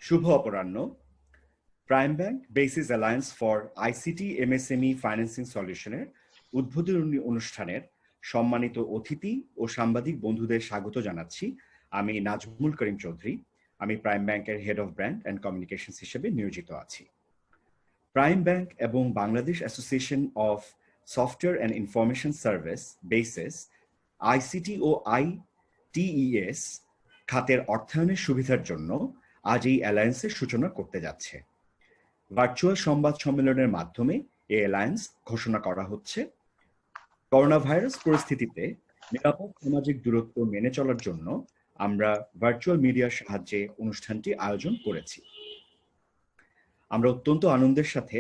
শুভ অপরাহ্ন। Prime Bank BASIS alliance for ICT MSME financing সলিউশনের উদ্বোধনী অনুষ্ঠানের সম্মানিত অতিথি ও সাংবাদিক বন্ধুদের স্বাগত জানাচ্ছি। আমি নাজমুল করিম চৌধুরী। আমি প্রাইম ব্যাংকের head of brand and communications হিসেবে নিয়োজিত আছি। প্রাইম ব্যাংক এবং Bangladesh association of software and information service BASIS ICT ও আইটিইএস খাতের অর্থায়নের সুবিধার জন্য আজ এই অ্যালায়েন্সের সূচনা করতে যাচ্ছে। ভার্চুয়াল সংবাদ সম্মেলনের মাধ্যমে এই অ্যালায়েন্স ঘোষণা করা হচ্ছে। করোনা ভাইরাস পরিস্থিতিতে নিরাপদ সামাজিক দূরত্ব মেনে চলার জন্য আমরা ভার্চুয়াল মিডিয়ার সাহায্যে অনুষ্ঠানটি আয়োজন করেছি। আমরা অত্যন্ত আনন্দের সাথে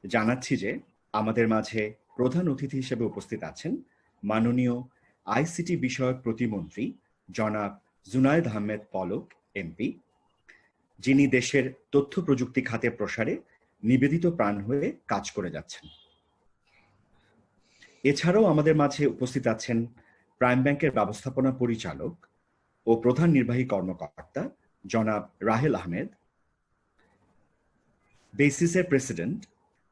জানাচ্ছি যে আমাদের মাঝে প্রধান অতিথি হিসেবে উপস্থিত আছেন মাননীয় আইসিটি বিষয়ক প্রতিমন্ত্রী জনাব জুনায়েদ আহমেদ পলক এমপি, যিনি দেশের তথ্য প্রযুক্তি খাতের প্রসারে নিবেদিত প্রাণ হয়ে কাজ করে যাচ্ছেন। এছাড়াও আমাদের মাঝে উপস্থিত আছেন প্রাইম ব্যাংকের ব্যবস্থাপনা পরিচালক ও প্রধান নির্বাহী কর্মকর্তা জনাব রাহেল আহমেদ, বেসিসের প্রেসিডেন্ট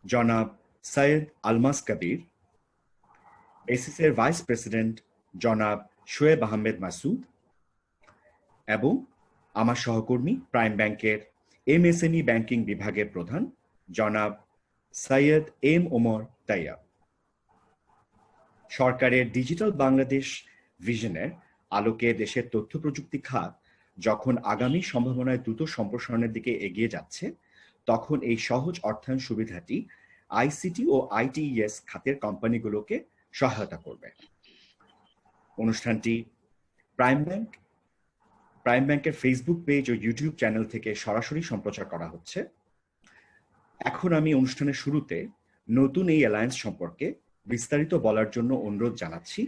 জনাব সৈয়দ আলমাস কবির, বেসিসের ভাইস প্রেসিডেন্ট জনাব শোয়েব আহমেদ মাসুদ এবং আমার সহকর্মী প্রাইম ব্যাংকের এমএসএমই ব্যাংকিং বিভাগের প্রধান জনাব সৈয়দ এম ওমর তাইয়াব। সরকারের ডিজিটাল বাংলাদেশ ভিশনের আলোকে দেশের তথ্য প্রযুক্তি খাত যখন আগামী সম্ভাবনায় দ্রুত সম্প্রসারণের দিকে এগিয়ে যাচ্ছে, তখন এই সহজ অর্থায়ন সুবিধাটি আইসিটি ও আইটিইএস খাতের কোম্পানিগুলোকে সহায়তা করবে। অনুষ্ঠানটি প্রাইম ব্যাংকের ফেসবুক পেজ ও ইউটিউব চ্যানেল থেকে সরাসরি সম্প্রচার করা হচ্ছে। এখন আমি অনুষ্ঠানের শুরুতে নতুন এই অ্যালায়েন্স সম্পর্কে বিস্তারিত বলার জন্য অনুরোধ জানাচ্ছি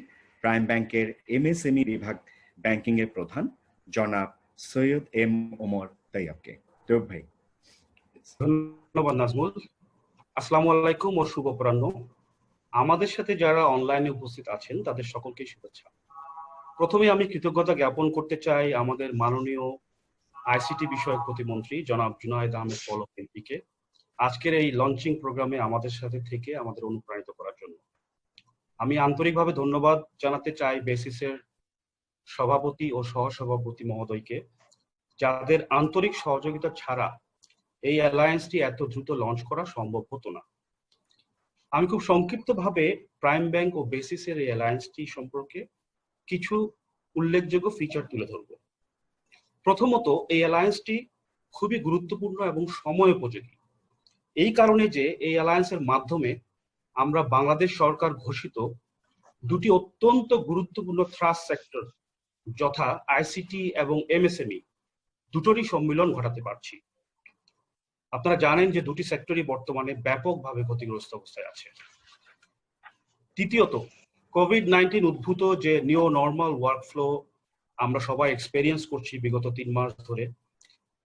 প্রাইম ব্যাংকের এমএসএমই বিভাগ ব্যাংকিং এর প্রধান জনাব সৈয়দ এম ওমর তাইয়াবকে। তৈয়ব ভাই। ধন্যবাদ নাজমুল। আসসালামু আলাইকুম ও শুভ অপরাহ্ন। আমাদের সাথে যারা অনলাইনে উপস্থিত আছেন তাদের সকলকে শুভেচ্ছা। প্রথমে আমি কৃতজ্ঞতা জ্ঞাপন করতে চাই আমাদের মাননীয় আইসিটি বিষয়ক প্রতিমন্ত্রী জনাব জুনায়েদ আহমেদ পলক এমপিকে আজকের এই লঞ্চিং প্রোগ্রামে আমাদের সাথে থেকে আমাদের অনুপ্রাণিত করার জন্য। আমি আন্তরিকভাবে ধন্যবাদ জানাতে চাই বেসিসের সভাপতি ও সহসভাপতি মহোদয়কে, যাদের আন্তরিক সহযোগিতা ছাড়া এই অ্যালায়েন্সটি এত দ্রুত লঞ্চ করা সম্ভব হতো না। আমি খুব সংক্ষিপ্তভাবে প্রাইম ব্যাংক ও বেসিসের এই অ্যালায়েন্সটি সম্পর্কে কিছু উল্লেখযোগ্য ফিচার তুলে ধরব। প্রথমত, এই অ্যালায়েন্সটি খুবই গুরুত্বপূর্ণ এবং সময়োপযোগী এই কারণে যে এই অ্যালায়েন্সের মাধ্যমে আমরা বাংলাদেশ সরকার ঘোষিত দুটি অত্যন্ত গুরুত্বপূর্ণ থ্রাস্ট সেক্টর যথা আইসিটি এবং এমএসএমই দুটোরই সম্মিলন ঘটাতে পারছি। আপনারা জানেন যে দুটি সেক্টরই বর্তমানে ব্যাপকভাবে ক্ষতিগ্রস্ত অবস্থায় আছে। তৃতীয়ত, কোভিড-19 উদ্ভূত যে নিউ নর্মাল ওয়ার্কফ্লো আমরা সবাই এক্সপেরিয়েন্স করছি বিগত 3 মাস ধরে,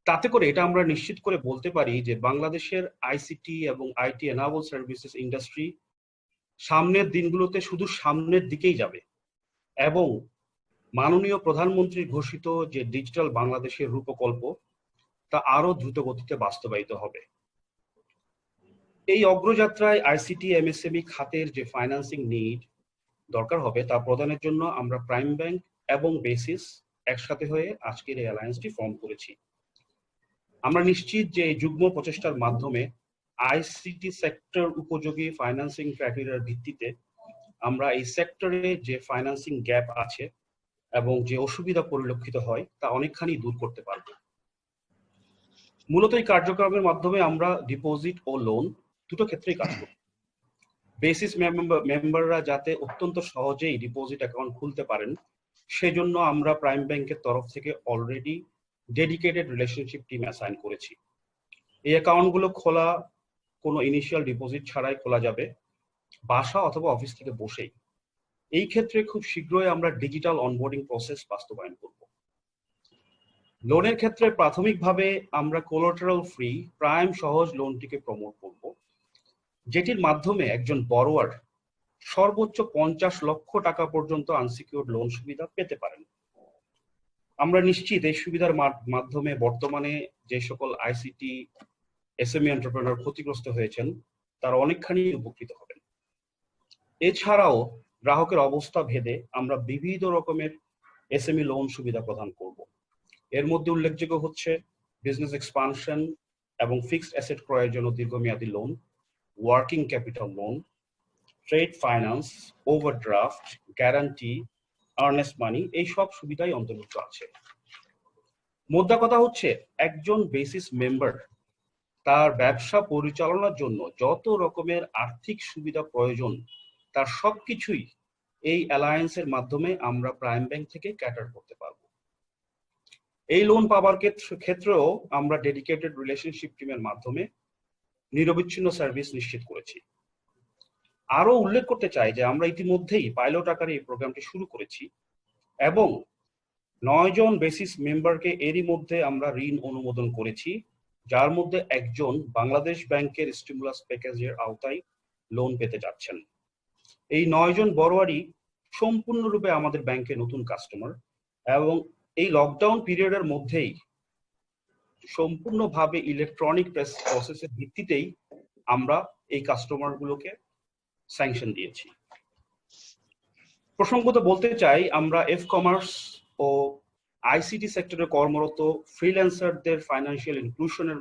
তাতে করে এটা আমরা নিশ্চিত করে বলতে পারি যে বাংলাদেশের আইসিটি এবং আইটি এনাবল সার্ভিসেস ইন্ডাস্ট্রি সামনের দিনগুলোতে শুধু সামনের দিকেই যাবে এবং মাননীয় প্রধানমন্ত্রী ঘোষিত যে ডিজিটাল বাংলাদেশের রূপকল্প তা আরো দ্রুত গতিতে বাস্তবায়িত হবে। এই অগ্রযাত্রায় আইসিটি এমএসএমই খাতের যে ফাইন্যান্সিং নিড দরকার হবে তা প্রদানের জন্য আমরা প্রাইম ব্যাংক এবং বেসিস একসাথে হয়ে আজকের এই অ্যালায়েন্সটি ফর্ম করেছি। আমরা নিশ্চিত যে এই যুগ্ম প্রচেষ্টার মাধ্যমে আইসিটি সেক্টর উপযোগী ফাইন্যান্সিং ক্রাইটেরিয়ার ভিত্তিতে আমরা এই সেক্টরে যে ফাইন্যান্সিং গ্যাপ আছে এবং যে অসুবিধা পরিলক্ষিত হয় তা অনেকখানি দূর করতে পারব। মূলত এই কার্যক্রমের মাধ্যমে আমরা ডিপোজিট ও লোন দুটো ক্ষেত্রেই কাজ করব। বেসিস মেম্বাররা যাতে অত্যন্ত সহজেই ডিপোজিট অ্যাকাউন্ট খুলতে পারেন সেজন্য আমরা প্রাইম ব্যাংকের তরফ থেকে already dedicated relationship team assign করেছি। এই অ্যাকাউন্টগুলো খোলা কোনো ইনিশিয়াল ডিপোজিট ছাড়াই খোলা যাবে, বাসা অথবা অফিস থেকে বসেই। এই ক্ষেত্রে খুব শীঘ্রই আমরা ডিজিটাল অনবোর্ডিং প্রসেস বাস্তবায়ন করব। লোনের ক্ষেত্রে প্রাথমিকভাবে আমরা কোলাটেরাল ফ্রি প্রাইম সহজ লোনটিকে প্রমোট করব, যেটির মাধ্যমে একজন বরোয়ার সর্বোচ্চ 50 লক্ষ টাকা পর্যন্ত আনসিকিউরড লোন সুবিধা পেতে পারেন। আমরা নিশ্চিত এই সুবিধার মাধ্যমে বর্তমানে যে সকল আইসিটি এসএমই এন্টারপ্রেনার ক্ষতিগ্রস্ত হয়েছেন তারা অনেকখানি উপকৃত হবেন। এছাড়াও গ্রাহকের অবস্থা ভেদে আমরা বিবিধ রকমের এসএমই লোন সুবিধা প্রদান করব। এর মধ্যে উল্লেখযোগ্য হচ্ছে বিজনেস এক্সপানশন এবং ফিক্সড অ্যাসেট ক্রয়ের জন্য দীর্ঘমেয়াদী loan, working capital loan, trade finance, overdraft, guarantee, earnest money, এই সব সুবিধাই অন্তর্ভুক্ত আছে। মোদ্দা কথা হচ্ছে একজন বেসিস মেম্বার তার ব্যবসা পরিচালনার জন্য যত রকমের আর্থিক সুবিধা প্রয়োজন তার সবকিছুই এই অ্যালায়েন্সের মাধ্যমে আমরা প্রাইম ব্যাংক থেকে ক্যাটার করতে পারবো। এই লোন পাবার ক্ষেত্রেও আমরা ডেডিকেটেড রিলেশনশিপ টিমের মাধ্যমে নিরবিচ্ছিন্ন সার্ভিস নিশ্চিত করেছি। আরো উল্লেখ করতে চাই যে আমরা ইতিমধ্যেই পাইলট আকারে এই প্রোগ্রামটি শুরু করেছি এবং 9 জন বেসিস মেম্বারকে এরই মধ্যে আমরা ঋণ অনুমোদন করেছি, যার মধ্যে একজন বাংলাদেশ ব্যাংকের স্টিমুলাস প্যাকেজের আওতায় লোন পেতে যাচ্ছেন। এই 9 জন বড়োয়ারি সম্পূর্ণরূপে আমাদের ব্যাংকের নতুন কাস্টমার এবং এই লকডাউন পিরিয়ডের মধ্যেই সম্পূর্ণভাবে ইলেকট্রনিক প্রসেসের ভিত্তিতেই আমরা এই কাস্টমারগুলোকে স্যাংশন দিয়েছি। প্রসঙ্গত বলতে চাই আমরা এফ কমার্স ও আইসিটি সেক্টরে কর্মরত ফ্রিল্যান্সারদের ফাইন্যান্সিয়াল ইনক্লুশনের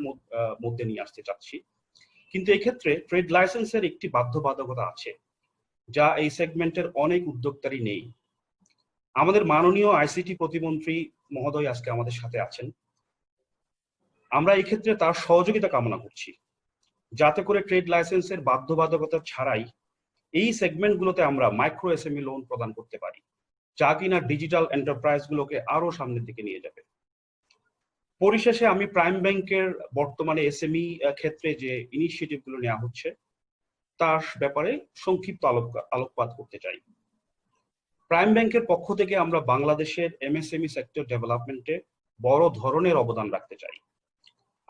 মধ্যে নিয়ে আসতে চাচ্ছি, কিন্তু এই ক্ষেত্রে ট্রেড লাইসেন্সের একটি বাধ্যবাধকতা আছে যা এই সেগমেন্টের অনেক উদ্যোক্তারই নেই। আমাদের মাননীয় আইসিটি প্রতিমন্ত্রী মহোদয় আজকে আমাদের সাথে আছেন। আমরা এই ক্ষেত্রে তার সহযোগিতা কামনা করছি যাতে করে ট্রেড লাইসেন্সের বাধ্যবাধকতা ছাড়াই এই সেগমেন্টগুলোতে আমরা মাইক্রো এসএমই লোন প্রদান করতে পারি, যা কিনা ডিজিটাল এন্টারপ্রাইজ গুলোকে আরো সামনের দিকে নিয়ে যাবে। পরিশেষে আমি প্রাইম ব্যাংকের বর্তমানে এসএমই ক্ষেত্রে যে ইনিশিয়েটিভ গুলো নেওয়া হচ্ছে তার ব্যাপারে সংক্ষিপ্ত আলোকপাত করতে চাই। প্রাইম ব্যাংকের পক্ষ থেকে আমরা বাংলাদেশের এমএসএমই সেক্টর ডেভেলপমেন্টে বড় ধরনের অবদান রাখতে চাই।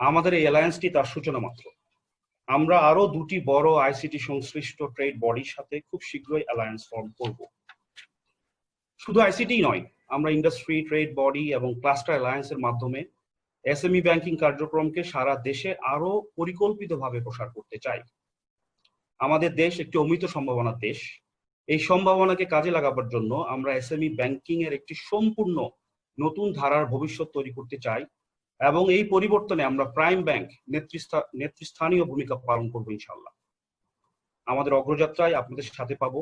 আমাদের এই অ্যালায়েন্সটি তার সূচনা মাত্র। আমরা আরো 2টি বড় আইসিটি সংশ্লিষ্ট ট্রেড বডির সাথে খুব শীঘ্রই অ্যালায়েন্স ফর্ম করব। শুধু আইসিটি নয়, আমরা ইন্ডাস্ট্রি, ট্রেড বডি এবং ক্লাস্টার অ্যালায়েন্সের মাধ্যমে এসএমই ব্যাংকিং কার্যক্রমকে সারা দেশে আরো পরিকল্পিতভাবে প্রসার করতে চাই। আমাদের দেশ একটি অমৃত সম্ভাবনার দেশ। এই সম্ভাবনাকে কাজে লাগাবার জন্য আমরা এসএমই ব্যাংকিং এর একটি সম্পূর্ণ নতুন ধারার ভবিষ্যৎ তৈরি করতে চাই এবং এই পরিবর্তনে আমরা প্রাইম ব্যাংক নেতৃস্থানীয় ভূমিকা পালন করব ইনশাআল্লাহ। আমাদের অগ্রযাত্রায় আপনাদের সাথে পাবো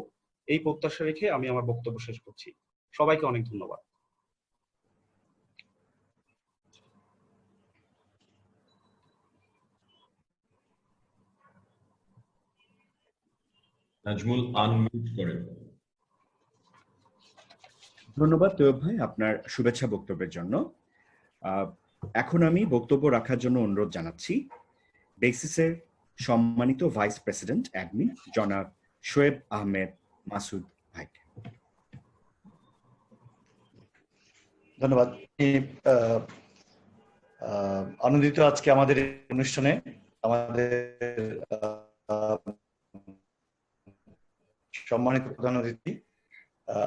এই প্রত্যাশা রেখে আমি আমার বক্তব্য শেষ করছি। সবাইকে অনেক ধন্যবাদ। নাজমুল আনমিউট করেন। ধন্যবাদ তৈয়ব ভাই আপনার শুভেচ্ছা বক্তব্যের জন্য। এখন আমি বক্তব্য রাখার জন্য অনুরোধ জানাচ্ছি বেসিসের সম্মানিত ভাইস প্রেসিডেন্ট অ্যাডমিন জনাব শোয়েব আহমেদ মাসুদ ভাইকে। ধন্যবাদ। আনন্দিত আজকে আমাদের অনুষ্ঠানে আমাদের সম্মানিত প্রধান অতিথি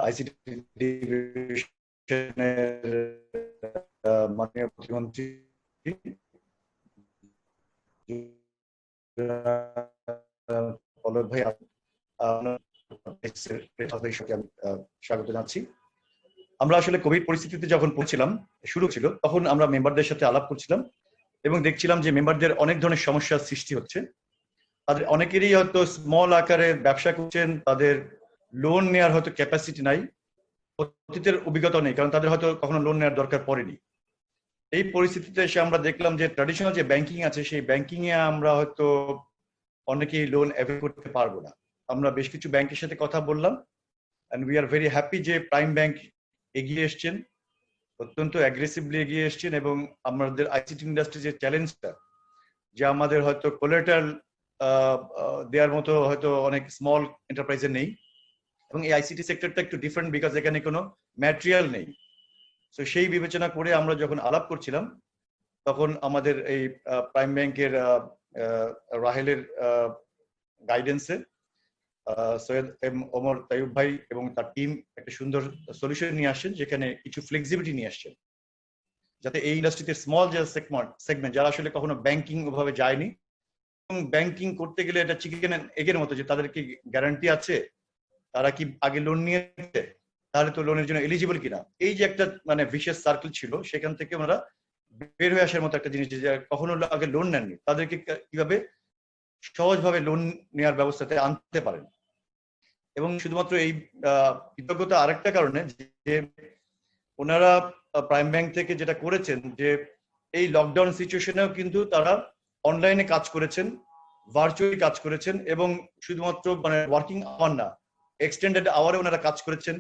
আইসিটি ডিভিশনের মাননীয় প্রতিমন্ত্রী পলক ভাই, স্বাগত জানাচ্ছি। আমরা আসলে কোভিড পরিস্থিতিতে যখন পৌঁছছিলাম শুরু ছিল তখন আমরা মেম্বারদের সাথে আলাপ করছিলাম এবং দেখছিলাম যে মেম্বারদের অনেক ধরনের সমস্যার সৃষ্টি হচ্ছে। তাদের অনেকেরই হয়তো স্মল আকারে ব্যবসা করছেন, তাদের লোন নেওয়ার হয়তো ক্যাপাসিটি নাই, অতীতের অভিজ্ঞতা নেই, কারণ তাদের হয়তো কখনো লোন নেওয়ার দরকার পড়েনি। এই পরিস্থিতিতে এসে আমরা দেখলাম যে ট্র্যাডিশনাল যে ব্যাংকিং আছে সেই ব্যাংকিং এ আমরা হয়তো অনেকেই লোন অ্যাভেল করতে পারবো না। আমরা বেশ কিছু ব্যাংকের সাথে কথা বললাম and we are very happy যে প্রাইম ব্যাংক এগিয়ে এসছেন, অত্যন্ত অ্যাগ্রেসিভলি এগিয়ে এসছেন এবং আমাদের আইসিটি ইন্ডাস্ট্রি যে চ্যালেঞ্জটা, যে আমাদের হয়তো কোলাটেরাল দেওয়ার মতো হয়তো অনেক স্মল এন্টারপ্রাইজে নেই এবং এই আইসিটি সেক্টরটা একটু ডিফারেন্ট বিকজ এখানে কোনো ম্যাটেরিয়াল নেই। তো সেই বিবেচনা করে আমরা যখন আলাপ করছিলাম তখন আমাদের এই প্রাইম ব্যাংকের রাহেলের গাইডেন্সে সৈয়দ এম ওমর তাইয়ুব ভাই এবং তার টিম একটা সুন্দর সলিউশন নিয়ে আসছেন, যেখানে কিছু ফ্লেক্সিবিলিটি নিয়ে আসছেন। যাতে এই ইন্ডাস্ট্রিতে স্মল যে সেগমেন্ট যারা আসলে কখনো ব্যাংকিং ওভাবে যায়নি, এবং ব্যাংকিং করতে গেলে এটা চিকেন এগের মতো, যে তাদের কি গ্যারান্টি আছে, তারা কি আগে লোন নিয়েছে, তাহলে তো লোনের জন্য এলিজিবল কিনা, এই যে একটা মানে ভিশিয়াস সার্কেল ছিল, সেখান থেকে ওনারা বের হয়ে আসার মতো একটা জিনিস, যে কখনো আগে লোন নেননি তাদেরকে কিভাবে সহজভাবে লোন নেওয়ার ব্যবস্থাতে আনতে পারেন। এবং শুধুমাত্র এই কৃতজ্ঞতা আরেকটা কারণে, যে ওনারা প্রাইম ব্যাংক থেকে যেটা করেছেন, যে এই লকডাউন সিচুয়েশনেও কিন্তু তারা অনলাইনে কাজ করেছেন, ভার্চুয়ালি কাজ করেছেন, এবং শুধুমাত্র মানে ওয়ার্কিং আওয়ার না, এক্সটেন্ডেড আওয়ারে ওনারা কাজ করেছেন।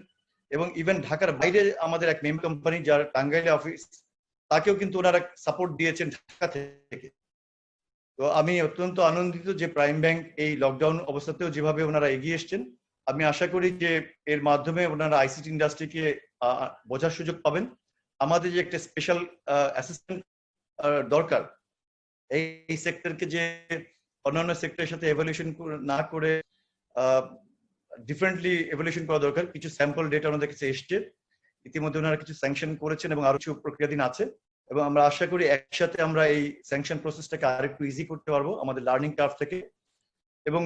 এবং ইভেন ঢাকার বাইরে আমাদের এক মেম কোম্পানি যার টাঙ্গাইলে অফিস, তাকেও কিন্তু ওনারা সাপোর্ট দিয়েছেন ঢাকা থেকে। তো আমি অত্যন্ত আনন্দিত যে প্রাইম ব্যাংক এই লকডাউন অবস্থাতেও যেভাবে ওনারা এগিয়ে এসছেন। আমি আশা করি যে এর মাধ্যমে ওনারা আইসিটি ইন্ডাস্ট্রিকে বোঝার সুযোগ পাবেন। আমাদের যে একটা স্পেশাল অ্যাসিস্ট্যান্ট দরকার, এই সেক্টরকে যে অন্যান্য সেক্টরের সাথে এভালুয়েশন না করে ডিফারেন্টলি এভালুয়েশন করা দরকার। কিছু স্যাম্পল ডেটা ওনাদের কাছে এসছে, ইতিমধ্যে ওনারা কিছু স্যাংশন করেছেন এবং আরো কিছু প্রক্রিয়াধীন আছে, এবং আমরা আশা করি একসাথে আমরা এই স্যাংশন প্রসেসটাকে আরেকটু ইজি করতে পারবো আমাদের লার্নিং কার্ভ থেকে। এবং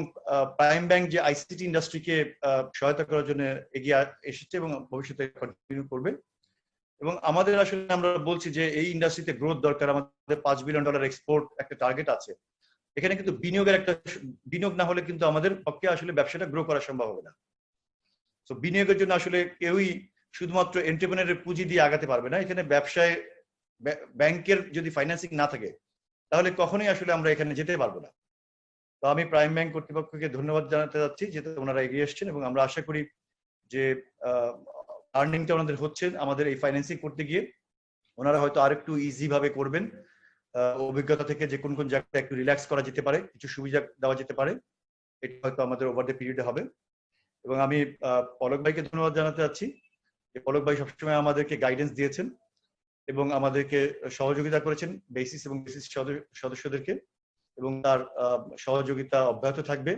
প্রাইম ব্যাংক যে আইসিটি ইন্ডাস্ট্রিকে সহায়তা করার জন্য এগিয়ে এসেছে এবং ভবিষ্যতে কন্টিনিউ করবে। এবং আমাদের আসলে আমরা বলছি যে এই ইন্ডাস্ট্রিতে গ্রোথ দরকার, আমাদের $5 বিলিয়ন এক্সপোর্ট একটা টার্গেট আছে। এখানে কিন্তু বিনিয়োগ না হলে কিন্তু আমাদের পক্ষে আসলে ব্যবসাটা গ্রো করা সম্ভব হবে না। তো বিনিয়োগের জন্য আসলে কেউই শুধুমাত্র এন্টারপ্রেনারের পুঁজি দিয়ে আগাতে পারবে না। এখানে ব্যবসায় ব্যাংকের যদি ফাইন্যান্সিং না থাকে, তাহলে কখনোই আসলে আমরা এখানে যেতে পারবো না। তো আমি প্রাইম ব্যাংক কর্তৃপক্ষকে ধন্যবাদ জানাতে যাচ্ছি যে ওনারা এগিয়ে এসছেন, এবং আমরা আশা করি যে আর্নিংটা ওনাদের হচ্ছে আমাদের এই ফাইন্যান্সিং করতে গিয়ে, ওনারা হয়তো আরেকটু ইজি ভাবে করবেন। অভিজ্ঞতা থেকে যে কোন কোন জায়গাটা একটু রিল্যাক্স করা যেতে পারে, কিছু সুবিধা দেওয়া যেতে পারে, এটা হয়তো আমাদের ওভার দ্য পিরিয়ডে হবে। এবং আমি পলক ভাইকে ধন্যবাদ জানাতে চাচ্ছি যে পলক ভাই সবসময় আমাদেরকে গাইডেন্স দিয়েছেন এবং আমাদেরকে সহযোগিতা করেছেন বেসিস এবং বেসিস সদস্যদেরকে, এবং তার সহযোগিতা অব্যাহত থাকবে,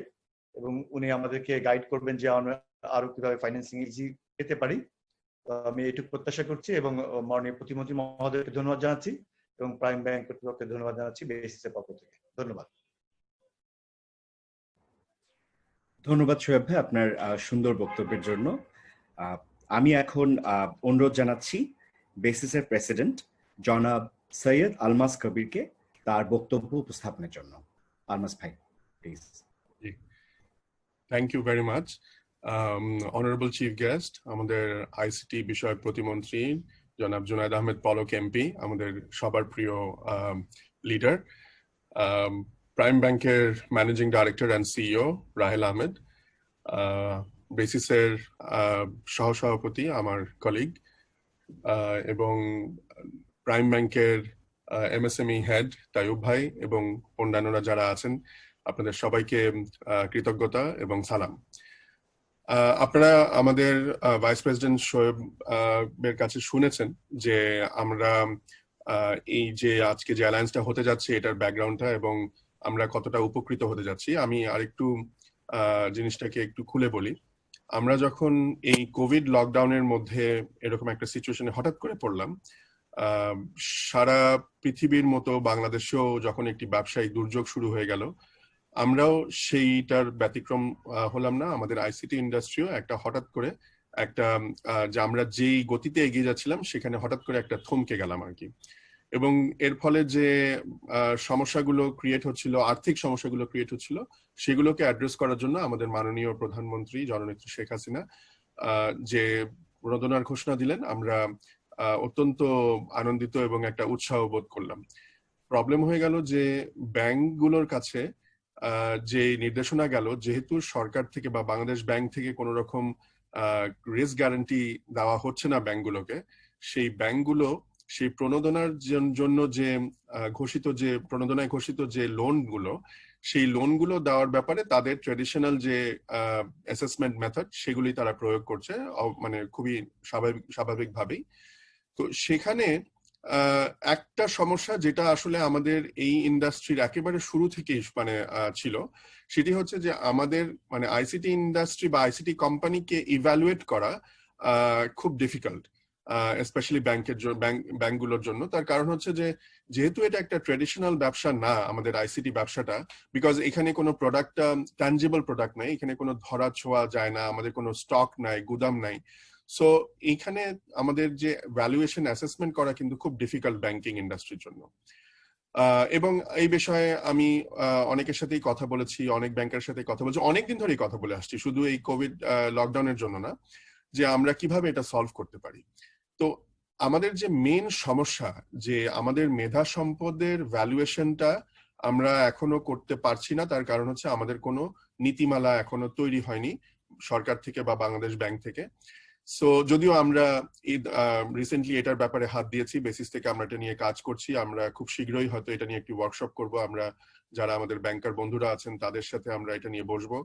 এবং উনি আমাদেরকে গাইড করবেন যে আমরা আরো কিভাবে ফাইন্যান্সিং ইজি পেতে পারি। আমি এটুকু প্রত্যাশা করছি, এবং মাননীয় প্রতিমন্ত্রী মহোদয়কে ধন্যবাদ জানাচ্ছি, এবং প্রাইম ব্যাংক কর্তৃপক্ষকে ধন্যবাদ জানাচ্ছি বেসিসের পক্ষ থেকে। ধন্যবাদ। ধন্যবাদ শোয়েব ভাই আপনার সুন্দর বক্তব্যের জন্য। আমি এখন অনুরোধ জানাচ্ছি বেসিসের প্রেসিডেন্ট জনাব সৈয়দ আলমাস কবিরকে তার বক্তব্য উপস্থাপনের জন্য। আলমাস ভাই please. Thank you very much. Honourable chief guest, আমাদের আইসিটি বিষয়ক প্রতিমন্ত্রী জনাব জুনায়েদ আহমেদ পলক এমপি, আমাদের সবার প্রিয় লিডার, প্রাইম ব্যাংকের managing director and CEO Rahel Ahmed, বেসিসের সহসভাপতি আমার কলিগ, এবং প্রাইম ব্যাংকের এমএসএমই হেড তাইয়ুব ভাই, এবং অন্যান্যরা যারা আছেন, আপনাদের সবাইকে কৃতজ্ঞতা এবং সালাম। আপনারা আমাদের ভাইস প্রেসিডেন্ট শোয়েবের কাছে শুনেছেন যে আমরা এই যে আজকে যে অ্যালায়েন্সটা হতে যাচ্ছে এটার ব্যাকগ্রাউন্ডটা এবং আমরা কতটা উপকৃত হতে যাচ্ছি। আমি আরেকটু জিনিসটাকে একটু খুলে বলি। আমরা যখন এই কোভিড লকডাউনের মধ্যে এরকম একটা সিচুয়েশনে হঠাৎ করে পড়লাম, সারা পৃথিবীর মতো বাংলাদেশেও যখন একটি ব্যবসায়িক দুর্যোগ শুরু হয়ে গেল, আমরাও সেইটার ব্যতিক্রম হলাম না। আমাদের আইসিটি ইন্ডাস্ট্রিও একটা হঠাৎ করে একটা যে আমরা যেই গতিতে এগিয়ে যাচ্ছিলাম সেখানে হঠাৎ করে একটা থমকে গেলাম আর কি। এবং এর ফলে যে সমস্যাগুলো ক্রিয়েট হচ্ছিল, আর্থিক সমস্যাগুলো ক্রিয়েট হচ্ছিল, সেগুলোকে অ্যাড্রেস করার জন্য আমাদের মাননীয় প্রধানমন্ত্রী জননেত্রী শেখ হাসিনা যে প্রণোদনার ঘোষণা দিলেন, আমরা অত্যন্ত আনন্দিত এবং একটা উৎসাহ বোধ করলাম। প্রবলেম হয়ে গেল যে ব্যাংকগুলোর কাছে যে নির্দেশনা গেল, যেহেতু সরকার থেকে বা বাংলাদেশ ব্যাংক থেকে কোনো রকম রিস্ক গ্যারান্টি দেওয়া হচ্ছে না ব্যাংকগুলোকে, সেই ব্যাংকগুলো সেই প্রণোদনার জন্য যে প্রণোদনায় ঘোষিত যে লোনগুলো, সেই লোনগুলো দেওয়ার ব্যাপারে তাদের ট্রেডিশনাল যে অ্যাসেসমেন্ট মেথড সেগুলি তারা প্রয়োগ করছে, মানে খুবই স্বাভাবিকভাবেই। তো সেখানে একটা সমস্যা যেটা আসলে আমাদের এই ইন্ডাস্ট্রির একেবারে শুরু থেকেই মানে ছিল, সেটি হচ্ছে যে আমাদের মানে আইসিটি ইন্ডাস্ট্রি বা আইসিটি কোম্পানিকে ইভ্যালুয়েট করা খুব ডিফিকাল্ট। স্পেশালি ব্যাংকগুলোর জন্য। তার কারণ হচ্ছে যে যেহেতু এটা একটা ট্রেডিশনাল ব্যবসা না আমাদের আইসিটি ব্যবসাটা, বিকজ এখানে কোনো প্রোডাক্ট ট্যানজিবল প্রোডাক্ট নাই, এখানে কোনো ধরা ছোঁয়া যায় না, আমাদের কোনো স্টক নাই, গুদাম নাই। সো এইখানে আমাদের যে ভ্যালুয়েশন অ্যাসেসমেন্ট করা কিন্তু খুব ডিফিকাল্ট ব্যাংকিং ইন্ডাস্ট্রির জন্য। এবং এই বিষয়ে আমি অনেকের সাথেই কথা বলেছি, অনেক ব্যাংকের সাথে কথা বলছি, অনেকদিন ধরেই কথা বলে আসছি, শুধু এই কোভিড লকডাউনের জন্য না, যে আমরা কিভাবে এটা সলভ করতে পারি। তো আমাদের যে মেন সমস্যা, যে আমাদের মেধা সম্পদের ভ্যালুয়েশনটা আমরা এখনো করতে পারছি না, তার কারণ হচ্ছে আমাদের কোনো নীতিমালা এখনো তৈরি হয়নি সরকার থেকে বা বাংলাদেশ ব্যাংক থেকে। সো যদিও আমরা রিসেন্টলি এটার ব্যাপারে হাত দিয়েছি, বেসিস থেকে আমরা এটা নিয়ে কাজ করছি, আমরা খুব শীঘ্রই হয়তো এটা নিয়ে একটি ওয়ার্কশপ করব, আমরা যারা আমাদের ব্যাংকার বন্ধুরা আছেন তাদের সাথে আমরা এটা নিয়ে বসবো।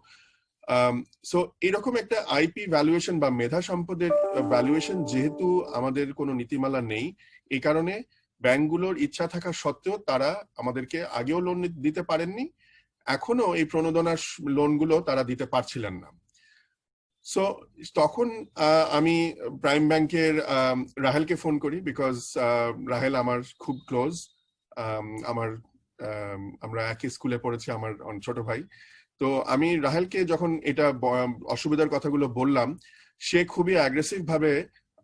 সো এরকম একটা আইপি ভ্যালুয়েশন বা মেধা সম্পদের ভ্যালুয়েশন যেহেতু আমাদের কোনো নীতিমালা নেই, এই কারণে ব্যাংকগুলোর ইচ্ছা থাকা সত্ত্বেও তারা আমাদেরকে আগেও লোন দিতে পারেননি, এখনো এই প্রণোদনার লোনগুলো তারা দিতে পারছিলেন না। সো তখন আমি প্রাইম ব্যাংকের রাহেলকে ফোন করি, বিকজ রাহেল আমার খুব ক্লোজ, আমার আমরা একই স্কুলে পড়েছি, আমার ছোট ভাই। তো আমি রাহেলকে যখন এটা অসুবিধার কথাগুলো বললাম, সে খুবই অ্যাগ্রেসিভ ভাবে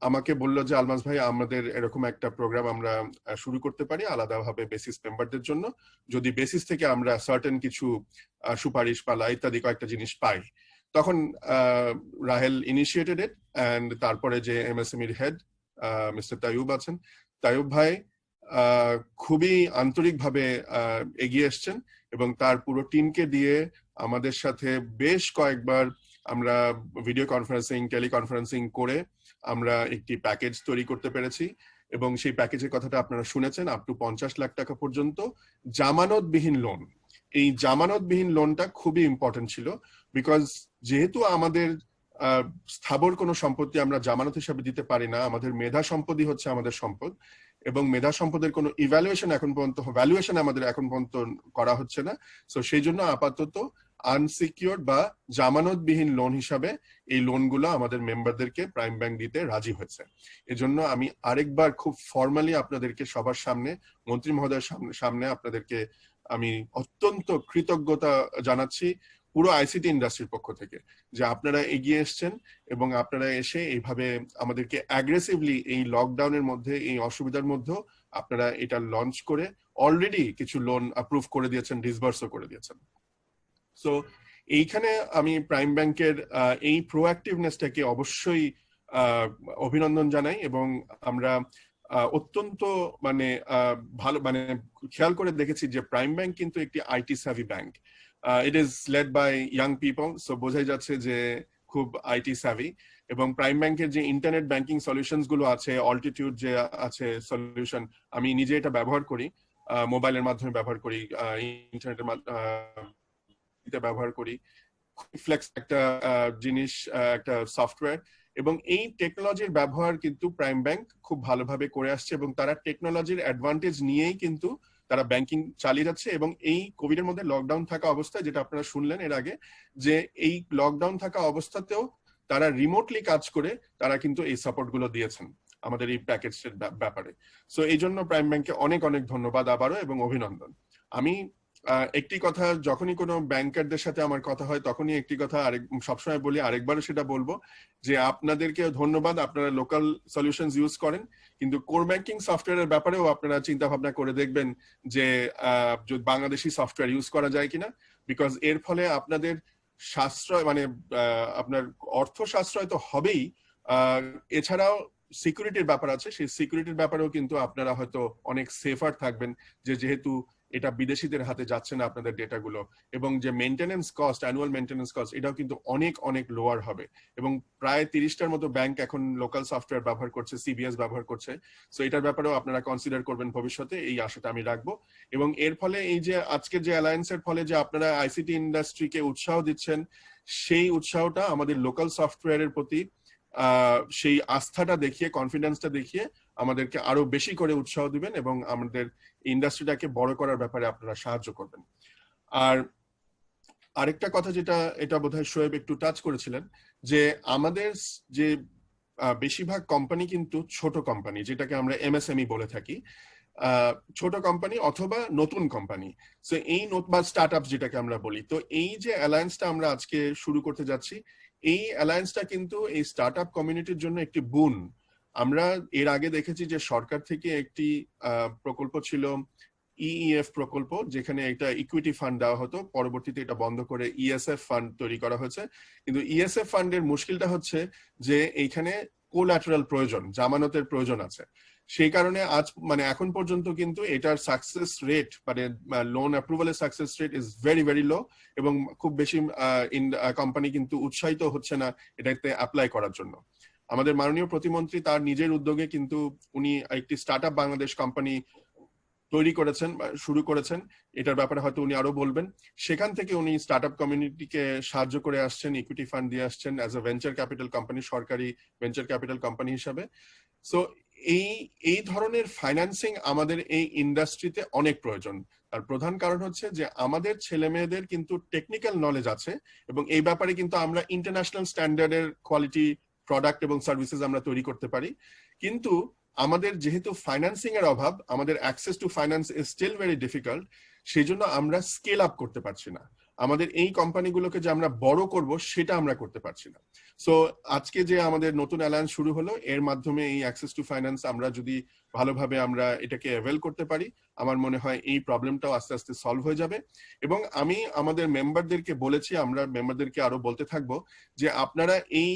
আমাকে বললো যে আলমাস ভাই, আমাদের এরকম একটা প্রোগ্রাম আমরা শুরু করতে পারি আলাদাভাবে বেসিস মেম্বারদের জন্য, যদি বেসিস থেকে আমরা সার্টেন কিছু সুপারিশ পালা ইত্যাদি কয়েকটা জিনিস পাই। তখন রাহেল ইনিশিয়েটেড ইট, অ্যান্ড তারপরে যে এমএসএমইর হেড মিস্টার তাইয়ুব আছেন, তাইয়ুব ভাই খুবই আন্তরিকভাবে এগিয়ে এসছেন এবং তার পুরো টিমকে দিয়ে আমাদের সাথে বেশ কয়েকবার আমরা ভিডিও কনফারেন্সিং, টেলিকনফারেন্সিং করে আমরা একটি প্যাকেজ তৈরি করতে পেরেছি। এবং সেই প্যাকেজের কথাটা আপনারা শুনেছেন, আপ টু 50 লাখ টাকা পর্যন্ত জামানতবিহীন লোন। এই জামানতবিহীন লোনটা খুবই ইম্পর্টেন্ট ছিল, বিকজ যেহেতু আমাদের স্থাবর কোনো সম্পত্তি আমরা জামানত হিসাবে দিতে পারি না, আমাদের মেধা সম্পদই হচ্ছে আমাদের সম্পদ, এবং মেধা সম্পদের কোনো ইভ্যালুয়েশন এখন পর্যন্ত, ভ্যালুয়েশন আমাদের এখন পর্যন্ত করা হচ্ছে না। সো সেই জন্য আপাতত আনসিকিউরড বা জামানতবিহীন লোন হিসাবে এই লোনগুলো আমাদের মেম্বারদেরকে প্রাইম ব্যাংক দিতে রাজি হয়েছে। এজন্য আমি আরেকবার খুব ফর্মালি আপনাদেরকে সবার সামনে, মন্ত্রী মহোদয়ের সামনে আপনাদেরকে আমি অত্যন্ত কৃতজ্ঞতা জানাচ্ছি পুরো আইসিটি ইন্ডাস্ট্রির পক্ষ থেকে, যে আপনারা এগিয়ে এসছেন এবং আপনারা এসে এইভাবে আমাদেরকে অ্যাগ্রেসিভলি এই লকডাউনের মধ্যে, এই অসুবিধার মধ্যেও আপনারা এটা লঞ্চ করে অলরেডি কিছু লোন অ্যাপ্রুভ করে দিয়েছেন, ডিসবার্সও করে দিয়েছেন। সো এইখানে আমি প্রাইম ব্যাংকের এই প্রোঅ্যাক্টিভনেসটাকে অবশ্যই অভিনন্দন জানাই, এবং আমরা অত্যন্ত ভালো খেয়াল করে দেখেছি যে প্রাইম ব্যাংক কিন্তু একটি IT savvy bank. It is led by young people, so বোঝাই যাচ্ছে যে খুব আইটি সাভি। এবং প্রাইম ব্যাংকের যে ইন্টারনেট ব্যাংকিং সলিউশনস গুলো আছে, অল্টিটিউড যে আছে সলিউশন, আমি নিজে এটা ব্যবহার করি, মোবাইলের মাধ্যমে ব্যবহার করি, ইন্টারনেটের মাধ্যমে ব্যবহার করি। ফ্লেক্স একটা জিনিস, একটা সফটওয়্যার, এবং এই টেকনোলজির ব্যবহার কিন্তু প্রাইম ব্যাংক খুব ভালোভাবে করে আসছে, এবং তারা টেকনোলজির অ্যাডভান্টেজ নিয়েই কিন্তু তারা ব্যাংকিং চালিয়ে যাচ্ছে। এবং এই কোভিড এর মধ্যে লকডাউন থাকা অবস্থায়, যেটা আপনারা শুনলেন এর আগে, যে এই লকডাউন থাকা অবস্থাতেও তারা রিমোটলি কাজ করে তারা কিন্তু এই সাপোর্ট গুলো দিয়েছেন আমাদের এই প্যাকেজের ব্যাপারে। সো এই জন্য প্রাইম ব্যাংককে অনেক অনেক ধন্যবাদ আবারও, এবং অভিনন্দন। আমি একটি কথা, যখনই কোনো ব্যাংকারদের সাথে আমার কথা হয় তখনই একটি কথা সবসময় বলি, আরেকবারও সেটা বলবো, যে আপনাদেরকে ধন্যবাদ, আপনারা লোকাল সলিউশনস ইউজ করেন, কিন্তু কোর ব্যাংকিং সফটওয়্যারের ব্যাপারেও আপনারা চিন্তা ভাবনা করে দেখবেন যে বাংলাদেশি সফটওয়্যার ইউজ করা যায় কিনা, বিকজ এর ফলে আপনাদের সাশ্রয়, আপনার অর্থ সাশ্রয় তো হবেই, এছাড়াও সিকিউরিটির ব্যাপার আছে, সেই সিকিউরিটির ব্যাপারেও কিন্তু আপনারা হয়তো অনেক সেফার থাকবেন, যেহেতু এটা বিদেশিদের হাতে যাচ্ছে না আপনাদের ডেটাগুলো, এবং যে maintenance cost, annual maintenance cost, এটাও কিন্তু অনেক অনেক লোয়ার হবে। এবং প্রায় 30টার মতো ব্যাংক এখন লোকাল সফটওয়্যার ব্যবহার করছে, সিবিএস ব্যবহার করছে। সো এটার ব্যাপারেও আপনারা কনসিডার করবেন ভবিষ্যতে, এই আশাটা আমি রাখবো। এবং এর ফলে এই যে আজকের যে অ্যালায়েন্সের ফলে যে আপনারা আইসিটি ইন্ডাস্ট্রিকে উৎসাহ দিচ্ছেন, সেই উৎসাহটা আমাদের লোকাল সফটওয়্যারের প্রতি সেই আস্থাটা দেখিয়ে, কনফিডেন্সটা দেখিয়ে আমাদেরকে আরো বেশি করে উৎসাহ দিবেন, এবং আমাদের ইন্ডাস্ট্রিটাকে বড় করার ব্যাপারে আপনারা সাহায্য করবেন। আর আরেকটা কথা, যেটা এটা বোধহয় শোয়েব একটু টাচ করেছিলেন, যে আমাদের যে বেশিরভাগ কোম্পানি কিন্তু ছোট কোম্পানি, যেটাকে আমরা এমএসএমই বলে থাকি, ছোট কোম্পানি অথবা নতুন কোম্পানি। সো এই বা স্টার্টআপ যেটাকে আমরা বলি। তো এই যে অ্যালায়েন্সটা আমরা আজকে শুরু করতে যাচ্ছি, এই অ্যালায়েন্সটা কিন্তু এই স্টার্টআপ কমিউনিটির জন্য একটি বুন। আমরা এর আগে দেখেছি যে সরকার থেকে একটি প্রকল্প ছিল, ইইএফ প্রকল্প, যেখানে একটা ইকুইটি ফান্ড দেওয়া হতো, পরবর্তীতে এটা বন্ধ করে ইএসএফ ফান্ড তৈরি করা হয়েছে। কিন্তু ইএসএফ ফান্ডের মুশকিলটা হচ্ছে যে এইখানে কোল্যাটারাল প্রয়োজন, জামানতের প্রয়োজন আছে। সেই কারণে আজ এখন পর্যন্ত কিন্তু এটার সাকসেস রেট, লোন অ্যাপ্রুভালের success rate is very very low, এবং খুব বেশি কোম্পানি কিন্তু উৎসাহিত হচ্ছে না এটাতে অ্যাপ্লাই করার জন্য। আমাদের মাননীয় প্রতিমন্ত্রী তার নিজের উদ্যোগে কিন্তু উনি একটি স্টার্টআপ বাংলাদেশ কোম্পানি তৈরি করেছেন, শুরু করেছেন। এটার ব্যাপারে হয়তো উনি আরো বলবেন। সেখান থেকে উনি স্টার্টআপ কমিউনিটিকে সাহায্য করে আসছেন, ইকুইটি ফান্ড দিয়ে আসছেন as a venture capital company, সরকারি ভেঞ্চার ক্যাপিটাল কোম্পানি হিসাবে। সো এই ধরনের ফাইন্যান্সিং আমাদের এই ইন্ডাস্ট্রিতে অনেক প্রয়োজন। তার প্রধান কারণ হচ্ছে যে আমাদের ছেলে মেয়েদের কিন্তু টেকনিক্যাল নলেজ আছে, এবং এই ব্যাপারে কিন্তু আমরা ইন্টারন্যাশনাল স্ট্যান্ডার্ডের কোয়ালিটি প্রোডাক্ট এবং সার্ভিসেস আমরা তৈরি করতে পারি। কিন্তু আমাদের যেহেতু ফাইন্যান্সিং এর অভাব, আমাদের access to finance is still very difficult, সেই জন্য আমরা স্কেল আপ করতে পারছি না। আমাদের এই কোম্পানিগুলোকে যে আমরা বড় করব সেটা আমরা করতে পারছি না। সো আজকে যে আমাদের নতুন অ্যালায়েন্স শুরু হলো, এর মাধ্যমে এই অ্যাক্সেস টু ফাইন্যান্স আমরা যদি ভালোভাবে আমরা এটাকে অ্যাভেল করতে পারি, আমার মনে হয় এই প্রবলেমটাও আস্তে আস্তে সলভ হয়ে যাবে। এবং আমি আমাদের মেম্বারদেরকে বলেছি, আমরা মেম্বারদেরকে আরো বলতে থাকবো যে আপনারা এই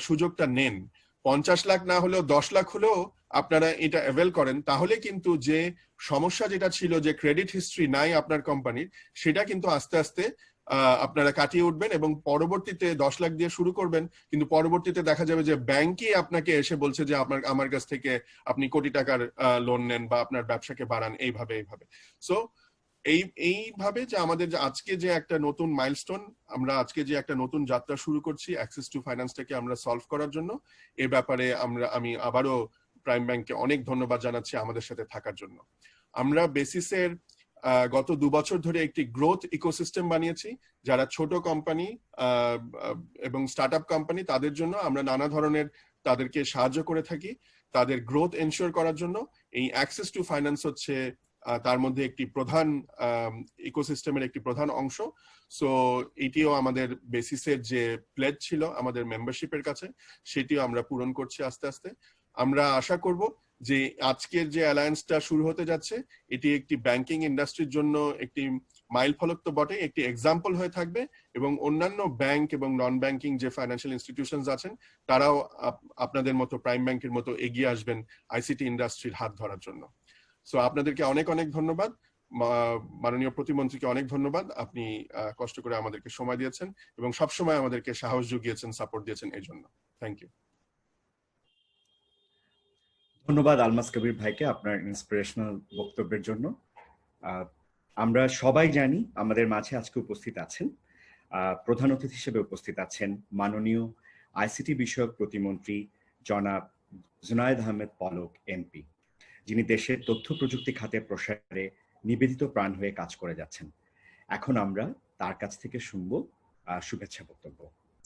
সুযোগটা নেন। 50 লাখ না হলেও 10 লাখ হলেও আপনারা এটা অ্যাভেল করেন, তাহলে কিন্তু যে সমস্যা যেটা ছিল যে ক্রেডিট হিস্ট্রি নাই আপনার কোম্পানির, সেটা কিন্তু আস্তে আস্তে আপনারা কাটিয়ে উঠবেন, এবং পরবর্তীতে 10 লাখ দিয়ে শুরু করবেন, কিন্তু পরবর্তীতে দেখা যাবে যে ব্যাংকই আপনাকে এসে বলছে যে আমার কাছ থেকে আপনি কোটি টাকার লোন নেন বা আপনার ব্যবসাকে বাড়ান, এইভাবে। সো এইভাবে যে আমাদের যে আজকে যে একটা নতুন মাইলস্টোন, আমরা আজকে যে একটা নতুন যাত্রা শুরু করছি অ্যাক্সেস টু ফাইন্যান্সটাকে আমরা সলভ করার জন্য, এ ব্যাপারে আমি আবারও প্রাইম ব্যাংককে অনেক ধন্যবাদ জানাচ্ছি আমাদের সাথে থাকার জন্য। আমরা বেসিসের গত 2 বছর ধরে একটি গ্রোথ ইকোসিস্টেম বানিয়েছি, যারা ছোট কোম্পানি এবং স্টার্টআপ কোম্পানি, তাদের জন্য আমরা নানা ধরনের তাদেরকে সাহায্য করে থাকি তাদের গ্রোথ এনশিওর করার জন্য। এই অ্যাক্সেস টু ফাইন্যান্স হচ্ছে তার মধ্যে একটি প্রধান ইকোসিস্টেমের একটি প্রধান অংশ। সো এটিও আমাদের বেসিসের যে প্লেজ ছিল আমাদের মেম্বারশিপের কাছে, সেটিও আমরা পূরণ করছি আস্তে আস্তে। আমরা আশা করব যে আজকের যে অ্যালায়েন্সটা শুরু হতে যাচ্ছে, এটি একটি ব্যাংকিং ইন্ডাস্ট্রির জন্য একটি মাইল ফলক তো বটে, একটি এক্সাম্পল হয়ে থাকবে, এবং অন্যান্য ব্যাংক এবং নন ব্যাংকিং যে ফাইন্যান্সিয়াল ইনস্টিটিউশনস আছেন, তারাও আপনাদের মতো প্রাইম ব্যাংকের মতো এগিয়ে আসবেন আইসিটি ইন্ডাস্ট্রির হাত ধরার জন্য। সো আপনাদেরকে অনেক অনেক ধন্যবাদ, মাননীয় প্রতিমন্ত্রীকে অনেক ধন্যবাদ। আপনি কষ্ট করে আমাদেরকে সময় দিয়েছেন এবং সবসময় আমাদেরকে সাহস জুগিয়েছেন, সাপোর্ট দিয়েছেন, এই জন্য থ্যাংক ইউ। ধন্যবাদ আলমাস কবির ভাইকে আপনার ইন্সপিরেশনাল বক্তব্যের জন্য। আমরা সবাই জানি আমাদের মাঝে আজকে উপস্থিত আছেন, প্রধান অতিথি হিসেবে উপস্থিত আছেন মাননীয় আইসিটি বিষয়ক প্রতিমন্ত্রী জনাব জুনায়েদ আহমেদ পলক এমপি, যিনি দেশের তথ্য প্রযুক্তি খাতের প্রসারে নিবেদিত প্রাণ হয়ে কাজ করে যাচ্ছেন। এখন আমরা তার কাছ থেকে শুনবো শুভেচ্ছা বক্তব্য।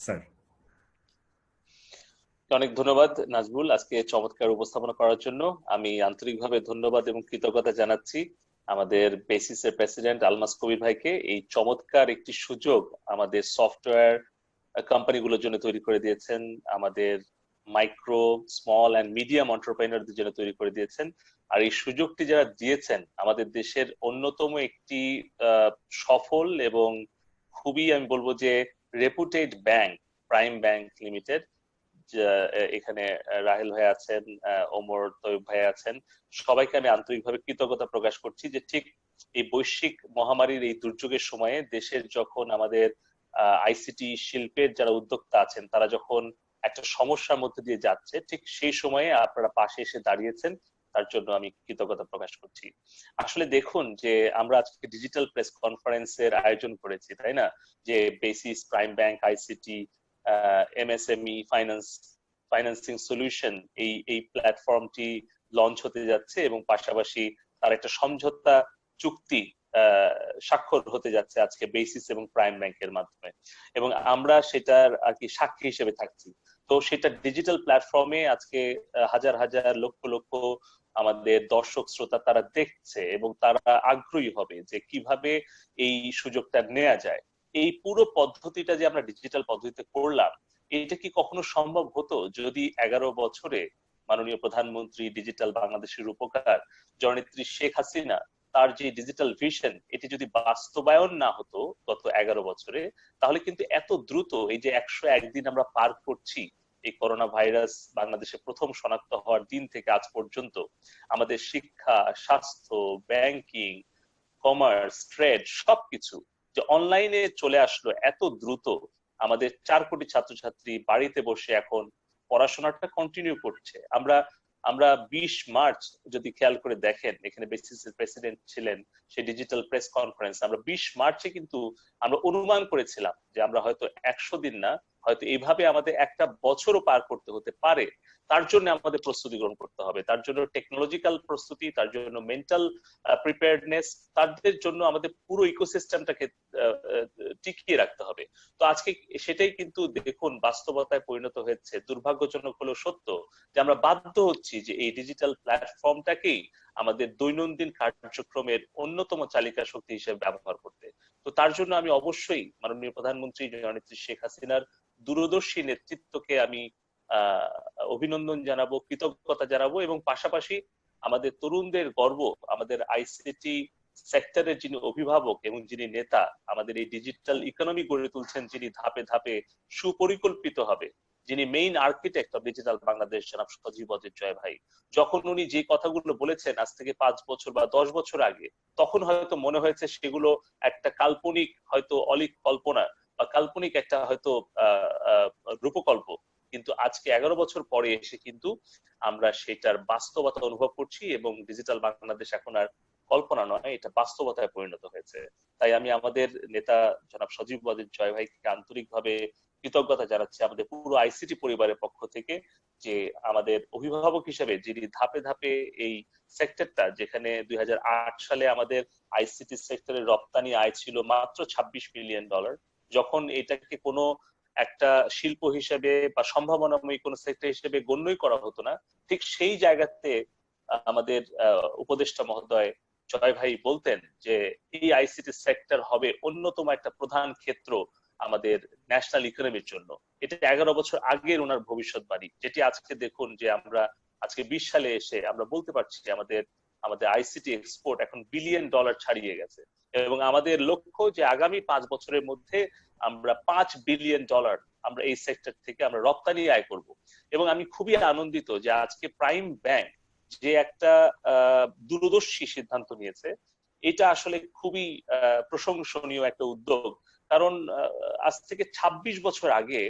স্যার। অনেক ধন্যবাদ নাজমুল, আজকে চমৎকার উপস্থাপনা করার জন্য। আমি আন্তরিকভাবে ধন্যবাদ এবং কৃতজ্ঞতা জানাচ্ছি আমাদের বেসিসের প্রেসিডেন্ট আলমাস কবির ভাইকে, এই চমৎকার একটি সুযোগ আমাদের সফটওয়্যার কোম্পানিগুলোর জন্য তৈরি করে দিয়েছেন, আমাদের মাইক্রো, স্মল অ্যান্ড মিডিয়াম এন্টারপ্রেনারদের জন্য তৈরি করে দিয়েছেন। আর এই সুযোগটি যারা দিয়েছেন, আমাদের দেশের অন্যতম একটি সফল এবং খুবই আমি বলবো যে রেপুটেড ব্যাংক প্রাইম ব্যাংক লিমিটেড, এখানে রাহেল ভাই আছেন, ওমর তৈয়ব ভাই আছেন, সবাইকে আমি আন্তরিকভাবে কৃতজ্ঞতা প্রকাশ করছি যে ঠিক এই বৈশ্বিক মহামারীর এই দুর্যোগের সময়ে দেশের যখন আমাদের আইসিটি শিল্পের যারা উদ্যোক্তা আছেন, তারা যখন একটা সমস্যার মধ্যে দিয়ে যাচ্ছে, ঠিক সেই সময়ে আপনারা পাশে এসে দাঁড়িয়েছেন, তার জন্য আমি কৃতজ্ঞতা প্রকাশ করছি। আসলে দেখুন যে আমরা আজকে ডিজিটাল প্রেস কনফারেন্সের আয়োজন করেছি, তাই না, যে basis, Prime Bank, ICT, MSME financing solution, এই প্ল্যাটফর্মটি লঞ্চ হতে যাচ্ছে এবং পাশাপাশি তার একটা সমঝোতা চুক্তি স্বাক্ষর হতে যাচ্ছে আজকে বেসিস এবং প্রাইম ব্যাংকের মাধ্যমে, এবং আমরা সেটার আর কি সাক্ষী হিসেবে থাকছি। তো সেটা ডিজিটাল প্ল্যাটফর্মে আজকে হাজার হাজার লক্ষ লক্ষ আমাদের দর্শক শ্রোতা তারা দেখছে এবং তারা আগ্রহী হবে যে কিভাবে এই সুযোগটা নেওয়া যায়। এই পুরো পদ্ধতিটা যে আমরা ডিজিটাল পদ্ধতিতে করলাম, এটা কি কখনো সম্ভব হতো যদি 11 বছরে মাননীয় প্রধানমন্ত্রী ডিজিটাল বাংলাদেশের রূপকার জননেত্রী শেখ হাসিনা তার যে ডিজিটাল ভিশন এটি যদি বাস্তবায়ন না হতো গত 11 বছরে, তাহলে কিন্তু এত দ্রুত এই যে 101 দিন আমরা পার করছি এই করোনা ভাইরাস বাংলাদেশে প্রথম শনাক্ত হওয়ার দিন থেকে আজ পর্যন্ত, আমাদের শিক্ষা, স্বাস্থ্য, ব্যাংকিং, কমার্স, ট্রেড সবকিছু যে অনলাইনে চলে আসলো এত দ্রুত। আমাদের 4 কোটি ছাত্রছাত্রী বাড়িতে বসে এখন পড়াশোনাটা কন্টিনিউ করছে। আমরা 20 মার্চ যদি খেয়াল করে দেখেন, এখানে বেসিসের প্রেসিডেন্ট ছিলেন, সেই ডিজিটাল প্রেস কনফারেন্স, আমরা 20 মার্চে কিন্তু আমরা অনুমান করেছিলাম যে আমরা হয়তো 100 দিন না, হয়তো এইভাবে আমাদের একটা বছরও পার করতে হতে পারে। তার জন্য আমাদের প্রস্তুতি গ্রহণ করতে হবে, তার জন্য টেকনোলজিক্যাল প্রস্তুতি, তার জন্য মেন্টাল প্রিপেয়ারনেস, তাদের জন্য আমাদের পুরো ইকোসিস্টেমটাকে টিকিয়ে রাখতে হবে। তো আজকে সেটাই কিন্তু দেখুন বাস্তবতায় পরিণত হয়েছে। দুর্ভাগ্যজনক হলো সত্য যে আমরা বাধ্য হচ্ছি যে এই ডিজিটাল প্ল্যাটফর্মটাকেই আমাদের দৈনন্দিন কার্যক্রমের অন্যতম চালিকা শক্তি হিসেবে ব্যবহার করতে। তো তার জন্য আমি অবশ্যই মাননীয় প্রধানমন্ত্রী জননেত্রী শেখ হাসিনার দূরদর্শী নেতৃত্বকে আমি অভিনন্দন জানাবো, কৃতজ্ঞতা জানাবো, এবং পাশাপাশি আমাদের তরুণদের গর্ব, আমাদের আইসিটি সেক্টরের যিনি অভিভাবক এবং যিনি নেতা, আমাদের এই ডিজিটাল ইকোনমি গড়ে তুলছেন যিনি ধাপে ধাপে সুপরিকল্পিত হবে, যিনি main architect of digital Bangladesh, জনাব সজীব ওয়াজেদ জয় ভাই। যখন উনি যে কথাগুলো বলেছেন আজ থেকে 5 বছর বা 10 বছর আগে, তখন হয়তো মনে হয়েছে সেগুলো একটা কাল্পনিক হয়তো অলিক কল্পনা বা কাল্পনিক একটা হয়তো রূপকল্প, কিন্তু আজকে 11 বছর পরে এসে কিন্তু আমরা সেটার বাস্তবতা অনুভব করছি এবং ডিজিটাল বাংলাদেশ এখন আর কল্পনা নয়, এটা বাস্তবতায় পরিণত হয়েছে। তাই আমি আমাদের নেতা জনাব সজীব ওয়াজেদ জয় ভাইকে আন্তরিকভাবে কৃতজ্ঞতা জানাচ্ছি আমাদের পুরো আইসিটি পরিবারের পক্ষ থেকে, যে আমাদের অভিভাবক হিসেবে যিনি ধাপে ধাপে এই সেক্টরটা, যেখানে 2008 সালে আমাদের আইসিটি সেক্টরের রপ্তানি আয় ছিল মাত্র $26 বিলিয়ন, যখন এটাকে কোনো একটা শিল্প হিসেবে বা সম্ভাবনাময়ী কোনো সেক্টর হিসেবে গণ্যই করা হতো না, ঠিক সেই জায়গাতে আমাদের উপদেষ্টা মহোদয় জয় ভাই বলতেন যে এই আইসিটি সেক্টর হবে অন্যতম একটা প্রধান ক্ষেত্র আমাদের ন্যাশনাল ইকোনমির জন্য। এটা 11 বছর আগের ওনার ভবিষ্যৎবাণী, যেটি আজকে দেখুন যে আমরা আজকে 20 সালে এসে আমরা বলতে পারছি আমাদের আইসিটি এক্সপোর্ট এখন $1 বিলিয়ন ছাড়িয়ে গেছে, এবং আমাদের লক্ষ্য যে আগামী 5 বছরের মধ্যে আমরা $5 বিলিয়ন আমরা এই সেক্টর থেকে আমরা রপ্তানি আয় করব। এবং আমি খুবই আনন্দিত যে আজকে প্রাইম ব্যাংক যে একটা দূরদর্শী সিদ্ধান্ত নিয়েছে, এটা আসলে খুবই প্রশংসনীয় একটা উদ্যোগ। কারণ আজ থেকে 26 বছর আগে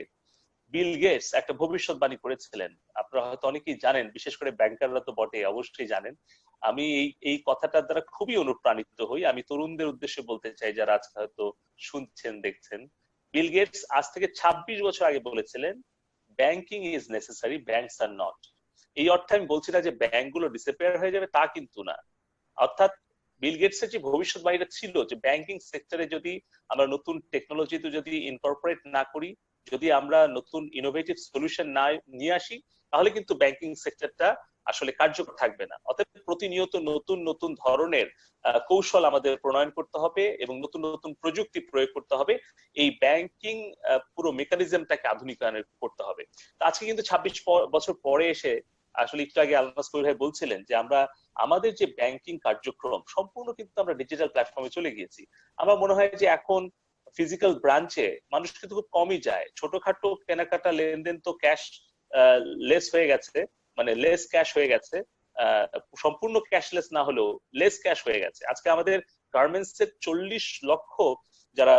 বিল গেটস একটা ভবিষ্যৎবাণী করেছিলেন, আপনারা হয়তো অনেকেই জানেন, বিশেষ করে ব্যাংকাররা তো বটে অবশ্যই জানেন। আমি এই কথাটার দ্বারা খুবই অনুপ্রাণিত হই। আমি তরুণদের উদ্দেশ্যে বলতে চাই যারা আজকে হয়তো শুনছেন দেখছেন, বিল গেটস আজ থেকে 26 বছর আগে বলেছিলেন, banking is necessary, banks are not. এই অর্থে আমি বলছি না যে ব্যাংকগুলো ডিসঅ্যাপিয়ার হয়ে যাবে, তা কিন্তু না। অর্থাৎ বিল গেটসের যে ভবিষ্যৎবাণীটা ছিল যে ব্যাংকিং সেক্টরে যদি আমরা নতুন টেকনোলজিতে যদি ইনকর্পোরেট না করি, যদি আমরা নতুন ইনোভেটিভ সলিউশন না নিয়ে আসি, তাহলে কিন্তু ব্যাংকিং সেক্টরটা আসলে কার্যকর থাকবে না। অর্থাৎ প্রতিনিয়ত নতুন নতুন ধরনের কৌশল আমাদের প্রণয়ন করতে হবে এবং নতুন নতুন প্রযুক্তি প্রয়োগ করতে হবে, এই ব্যাংকিং পুরো মেকানিজমটাকে আধুনিকায়ন করতে হবে। আজকে কিন্তু 26 বছর পরে এসে আসলে একটু আগে আলমাস কবির ভাই বলছিলেন যে আমরা আমাদের যে ব্যাংকিং কার্যক্রম সম্পূর্ণ কিন্তু আমরা ডিজিটাল প্ল্যাটফর্মে চলে গিয়েছি। আমার মনে হয় যে এখন ফিজিক্যাল ব্রাঞ্চে মানুষ কিন্তু খুব কমই যায়, ছোটখাটো কেনাকাটা লেনদেন তো ক্যাশ লেস হয়ে গেছে, মানে লেস ক্যাশ হয়ে গেছে, সম্পূর্ণ ক্যাশলেস না হলেও লেস ক্যাশ হয়ে গেছে। আজকে আমাদের গার্মেন্টস এর 40 লক্ষ যারা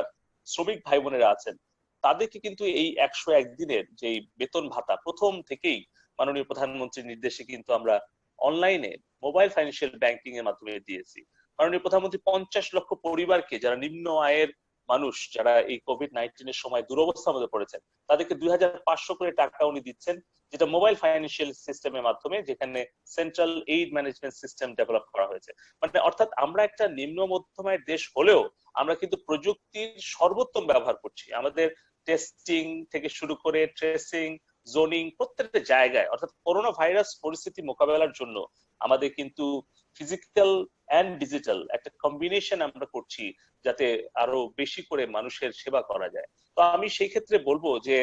শ্রমিক ভাই বোনেরা আছেন, তাদেরকে কিন্তু এই 101 দিনের যে বেতন ভাতা প্রথম থেকেই মাননীয় প্রধানমন্ত্রীর নির্দেশে কিন্তু আমরা অনলাইনে মোবাইল ফাইন্যান্সিয়াল ব্যাংকিং এর মাধ্যমে দিয়েছি। মাননীয় প্রধানমন্ত্রী 50 লক্ষ পরিবারকে, যারা নিম্ন আয়ের মানুষ, যারা এই কোভিড-19 এর সময় দুরবস্থার মধ্যে পড়েছেন, তাদেরকে 2500 করে টাকা উনি দিচ্ছেন, যেটা মোবাইল ফাইন্যান্সিয়াল সিস্টেমের মাধ্যমে, যেখানে central aid management system develop করা হয়েছে। মানে অর্থাৎ আমরা একটা নিম্ন মধ্যম আয়ের দেশ হলেও আমরা কিন্তু প্রযুক্তির সর্বোত্তম ব্যবহার করছি। আমাদের টেস্টিং থেকে শুরু করে ট্রেসিং, জোনিং, প্রত্যেকটা জায়গায়, অর্থাৎ করোনা ভাইরাস পরিস্থিতি মোকাবেলার জন্য আমাদের কিন্তু ফিজিক্যাল অ্যান্ড ডিজিটাল একটা কম্বিনেশন আমরা করছি, যাতে আরো বেশি করে মানুষের সেবা করা যায়। তো আমি সেই ক্ষেত্রে বলবো যে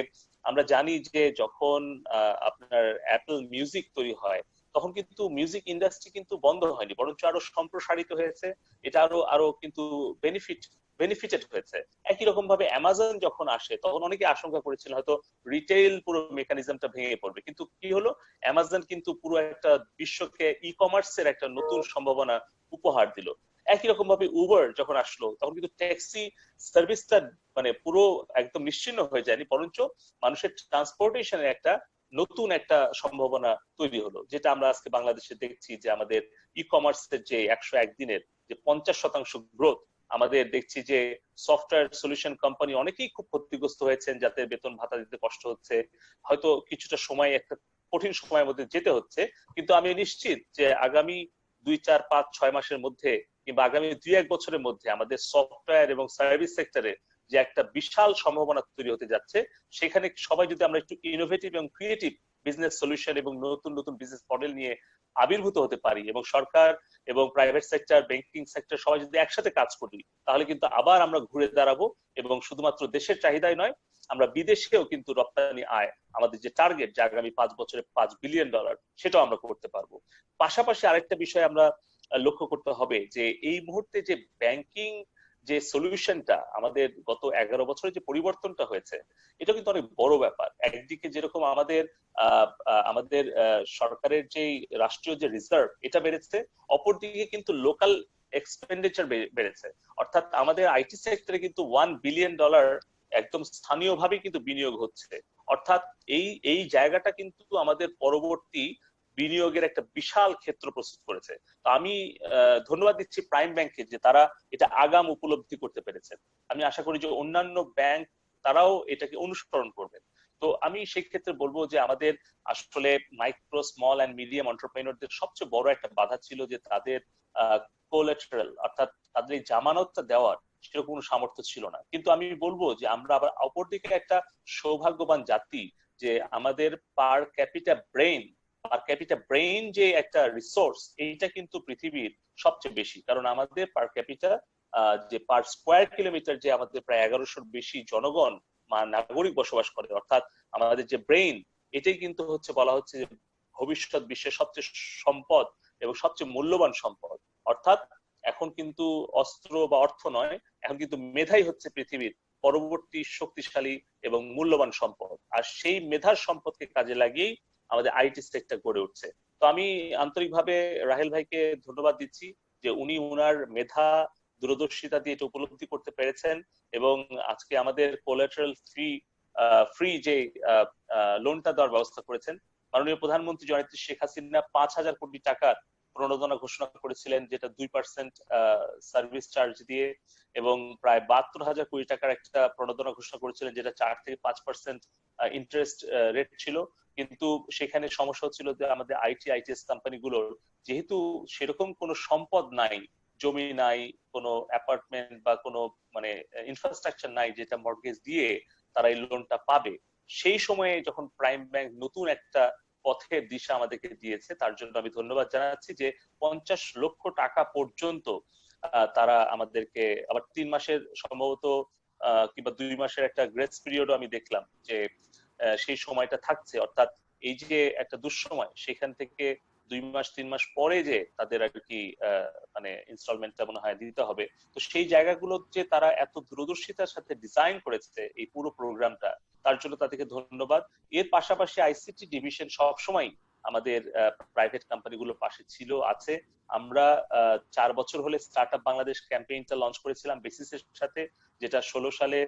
আমরা জানি যে যখন আপনার অ্যাপল মিউজিক তৈরি হয়, তখন কিন্তু মিউজিক ইন্ডাস্ট্রি কিন্তু বন্ধ হয়নি, বরঞ্চ আরো সম্প্রসারিত হয়েছে, এটা আরো আরো কিন্তু বেনিফিটেড হয়েছে। একই রকম ভাবে অ্যামাজন যখন আসে, তখন অনেকে আশঙ্কা করেছিল হয়তো রিটেইল পুরো মেকানিজমটা ভেঙে পড়বে, কিন্তু কি হলো, অ্যামাজন কিন্তু পুরো একটা বিশ্বকে ই কমার্সের একটা নতুন সম্ভাবনা উপহার দিল। একই রকম ভাবে উবার যখন আসলো, তখন কিন্তু ট্যাক্সি সার্ভিসটা মানে পুরো একদম নিশ্চিহ্ন হয়ে যায়নি, বরঞ্চ মানুষের ট্রান্সপোর্টেশনের একটা নতুন একটা সম্ভাবনা তৈরি হলো, যেটা আমরা আজকে বাংলাদেশে দেখছি যে আমাদের ই কমার্সের যে 101 দিনের যে 50% গ্রোথ, আমাদের দেখছি যে সফটওয়্যার সলিউশন কোম্পানি অনেকেই খুব ক্ষতিগ্রস্ত হয়েছেন, যাতে বেতন ভাতা দিতে কষ্ট হচ্ছে, হয়তো কিছুটা সময় একটা কঠিন সময়ের মধ্যে যেতে হচ্ছে, কিন্তু আমি নিশ্চিত যে আগামী 2, 4, 5, 6 মাসের মধ্যে কিংবা আগামী 2-1 বছরের মধ্যে আমাদের সফটওয়্যার এবং সার্ভিস সেক্টরে যে একটা বিশাল সম্ভাবনা তৈরি হতে যাচ্ছে, সেখানে সবাই যদি আমরা একটু ইনোভেটিভ এবং ক্রিয়েটিভ বিজনেস সলিউশন এবং নতুন নতুন বিজনেস মডেল নিয়ে আবির্ভূত হতে পারি, এবং সরকার এবং প্রাইভেট সেক্টর, ব্যাংকিং সেক্টর সবাই যদি একসাথে কাজ করি, তাহলে কিন্তু আবার আমরা ঘুরে দাঁড়াবো, এবং শুধুমাত্র দেশের চাহিদাই নয়, আমরা বিদেশেও কিন্তু রপ্তানি আয়, আমাদের যে টার্গেট যে আগামী 5 বছরে $5 বিলিয়ন, সেটাও আমরা করতে পারবো। পাশাপাশি আরেকটা বিষয় আমরা লক্ষ্য করতে হবে যে এই মুহূর্তে যে ব্যাংকিং যে সলিউশনটা আমাদের গত 11 বছরে যে পরিবর্তনটা হয়েছে, এটা কিন্তু অনেক বড় ব্যাপার। একদিকে যেরকম আমাদের আমাদের সরকারের যে রাষ্ট্রীয় যে রিজার্ভ এটা বেড়েছে, অপরদিকে কিন্তু লোকাল এক্সপেন্ডিচার বেড়েছে, অর্থাৎ আমাদের আইটি সেক্টরে কিন্তু $1 বিলিয়ন একদম স্থানীয়ভাবে কিন্তু বিনিয়োগ হচ্ছে, অর্থাৎ এই জায়গাটা কিন্তু আমাদের পরবর্তী বিনিয়োগের একটা বিশাল ক্ষেত্র প্রস্তুত করেছে। তো আমি ধন্যবাদ দিচ্ছি প্রাইম ব্যাংককে যে তারা এটা আগাম উপলব্ধি করতে পেরেছেন। আমি আশা করি যে অন্যান্য ব্যাংক তারাও এটাকে অনুসরণ করবেন। তো আমি সেই ক্ষেত্রে বলবো যে আমাদের আসলে মাইক্রো, স্মল অ্যান্ড মিডিয়াম এন্টারপ্রেনিয়রদের সবচেয়ে বড় একটা বাধা ছিল যে তাদের কোলাটেরাল, অর্থাৎ তাদের এই জামানতটা দেওয়ার সেরকম কোনো সামর্থ্য ছিল না। কিন্তু আমি বলবো যে আমরা আবার অপরদিকে একটা সৌভাগ্যবান জাতি, যে আমাদের পার ক্যাপিটা ব্রেইন যে একটা রিসোর্স, এইটা কিন্তু পৃথিবীর সবচেয়ে বেশি, কারণ আমাদের পার ক্যাপিটা যে পার স্কোয়ার কিলোমিটার যে আমাদের প্রায় 1100-র বেশি জনগণ নাগরিক বসবাস করে, অর্থাৎ আমাদের যে ব্রেইন, এটাই কিন্তু হচ্ছে বলা হচ্ছে যে ভবিষ্যৎ বিশ্বের সবচেয়ে সম্পদ এবং সবচেয়ে মূল্যবান সম্পদ। অর্থাৎ এখন কিন্তু অস্ত্র বা অর্থ নয়, এখন কিন্তু মেধাই হচ্ছে পৃথিবীর পরবর্তী শক্তিশালী এবং মূল্যবান সম্পদ, আর সেই মেধার সম্পদকে কাজে লাগিয়েই আমাদের আইটি সেক্টর গড়ে উঠছে। তো আমি আন্তরিকভাবে রাহেল ভাইকে ধন্যবাদ দিচ্ছি যে উনি উনার মেধা দূরদর্শিতা দিয়ে এটা উপলব্ধি করতে পেরেছেন, এবং আজকে আমাদের কোলাটেরাল ফ্রি যে লোনটা দেওয়ার ব্যবস্থা করেছেন। মাননীয় প্রধানমন্ত্রী জননেত্রী শেখ হাসিনা 5,000 কোটি টাকার প্রণোদনা ঘোষণা করেছিলেন, যেটা 2% সার্ভিস চার্জ দিয়ে, এবং প্রায় 72,000 কোটি টাকার একটা প্রণোদনা ঘোষণা করেছিলেন, যেটা 4 থেকে 5% ইন্টারেস্ট রেট ছিল। কিন্তু সেখানে সমস্যা হচ্ছিল যে আমাদের আইটিএস কোম্পানিগুলোর যেহেতু সেরকম কোনো সম্পদ নাই, জমি নাই, কোনো অ্যাপার্টমেন্ট বা কোনো মানে ইনফ্রাস্ট্রাকচার নাই যেটা মর্টগেজ দিয়ে তারা এই লোনটা পাবে। সেই সময়ে যখন প্রাইম ব্যাংক নতুন একটা পথের দিশা আমাদেরকে দিয়েছে, তার জন্য আমি ধন্যবাদ জানাচ্ছি যে 50 লক্ষ টাকা পর্যন্ত তারা আমাদেরকে আবার 3 মাসের সম্ভবত কিংবা 2 মাসের একটা গ্রেস পিরিয়ডও আমি দেখলাম যে সেই সময়টা থাকছে, অর্থাৎ এই যে একটা দুঃসময়, সেখান থেকে 2 মাস 3 মাস পরে যে তাদের আর কি মানে ইনস্টলমেন্টটা মনে হয় দিতে হবে। তো সেই জায়গাগুলো যে তারা এত দূরদর্শিতার সাথে ডিজাইন করেছে এই পুরো প্রোগ্রামটা, তার জন্য তাদেরকে ধন্যবাদ। এর পাশাপাশি আইসিটি ডিভিশন সবসময় আমাদের প্রাইভেট কোম্পানিগুলোর পাশে ছিল, আছে। আমরা 4 বছর হলে স্টার্টআপ বাংলাদেশ ক্যাম্পেইনটা লঞ্চ করেছিলাম বেসিসের সাথে, যেটা 16 সালে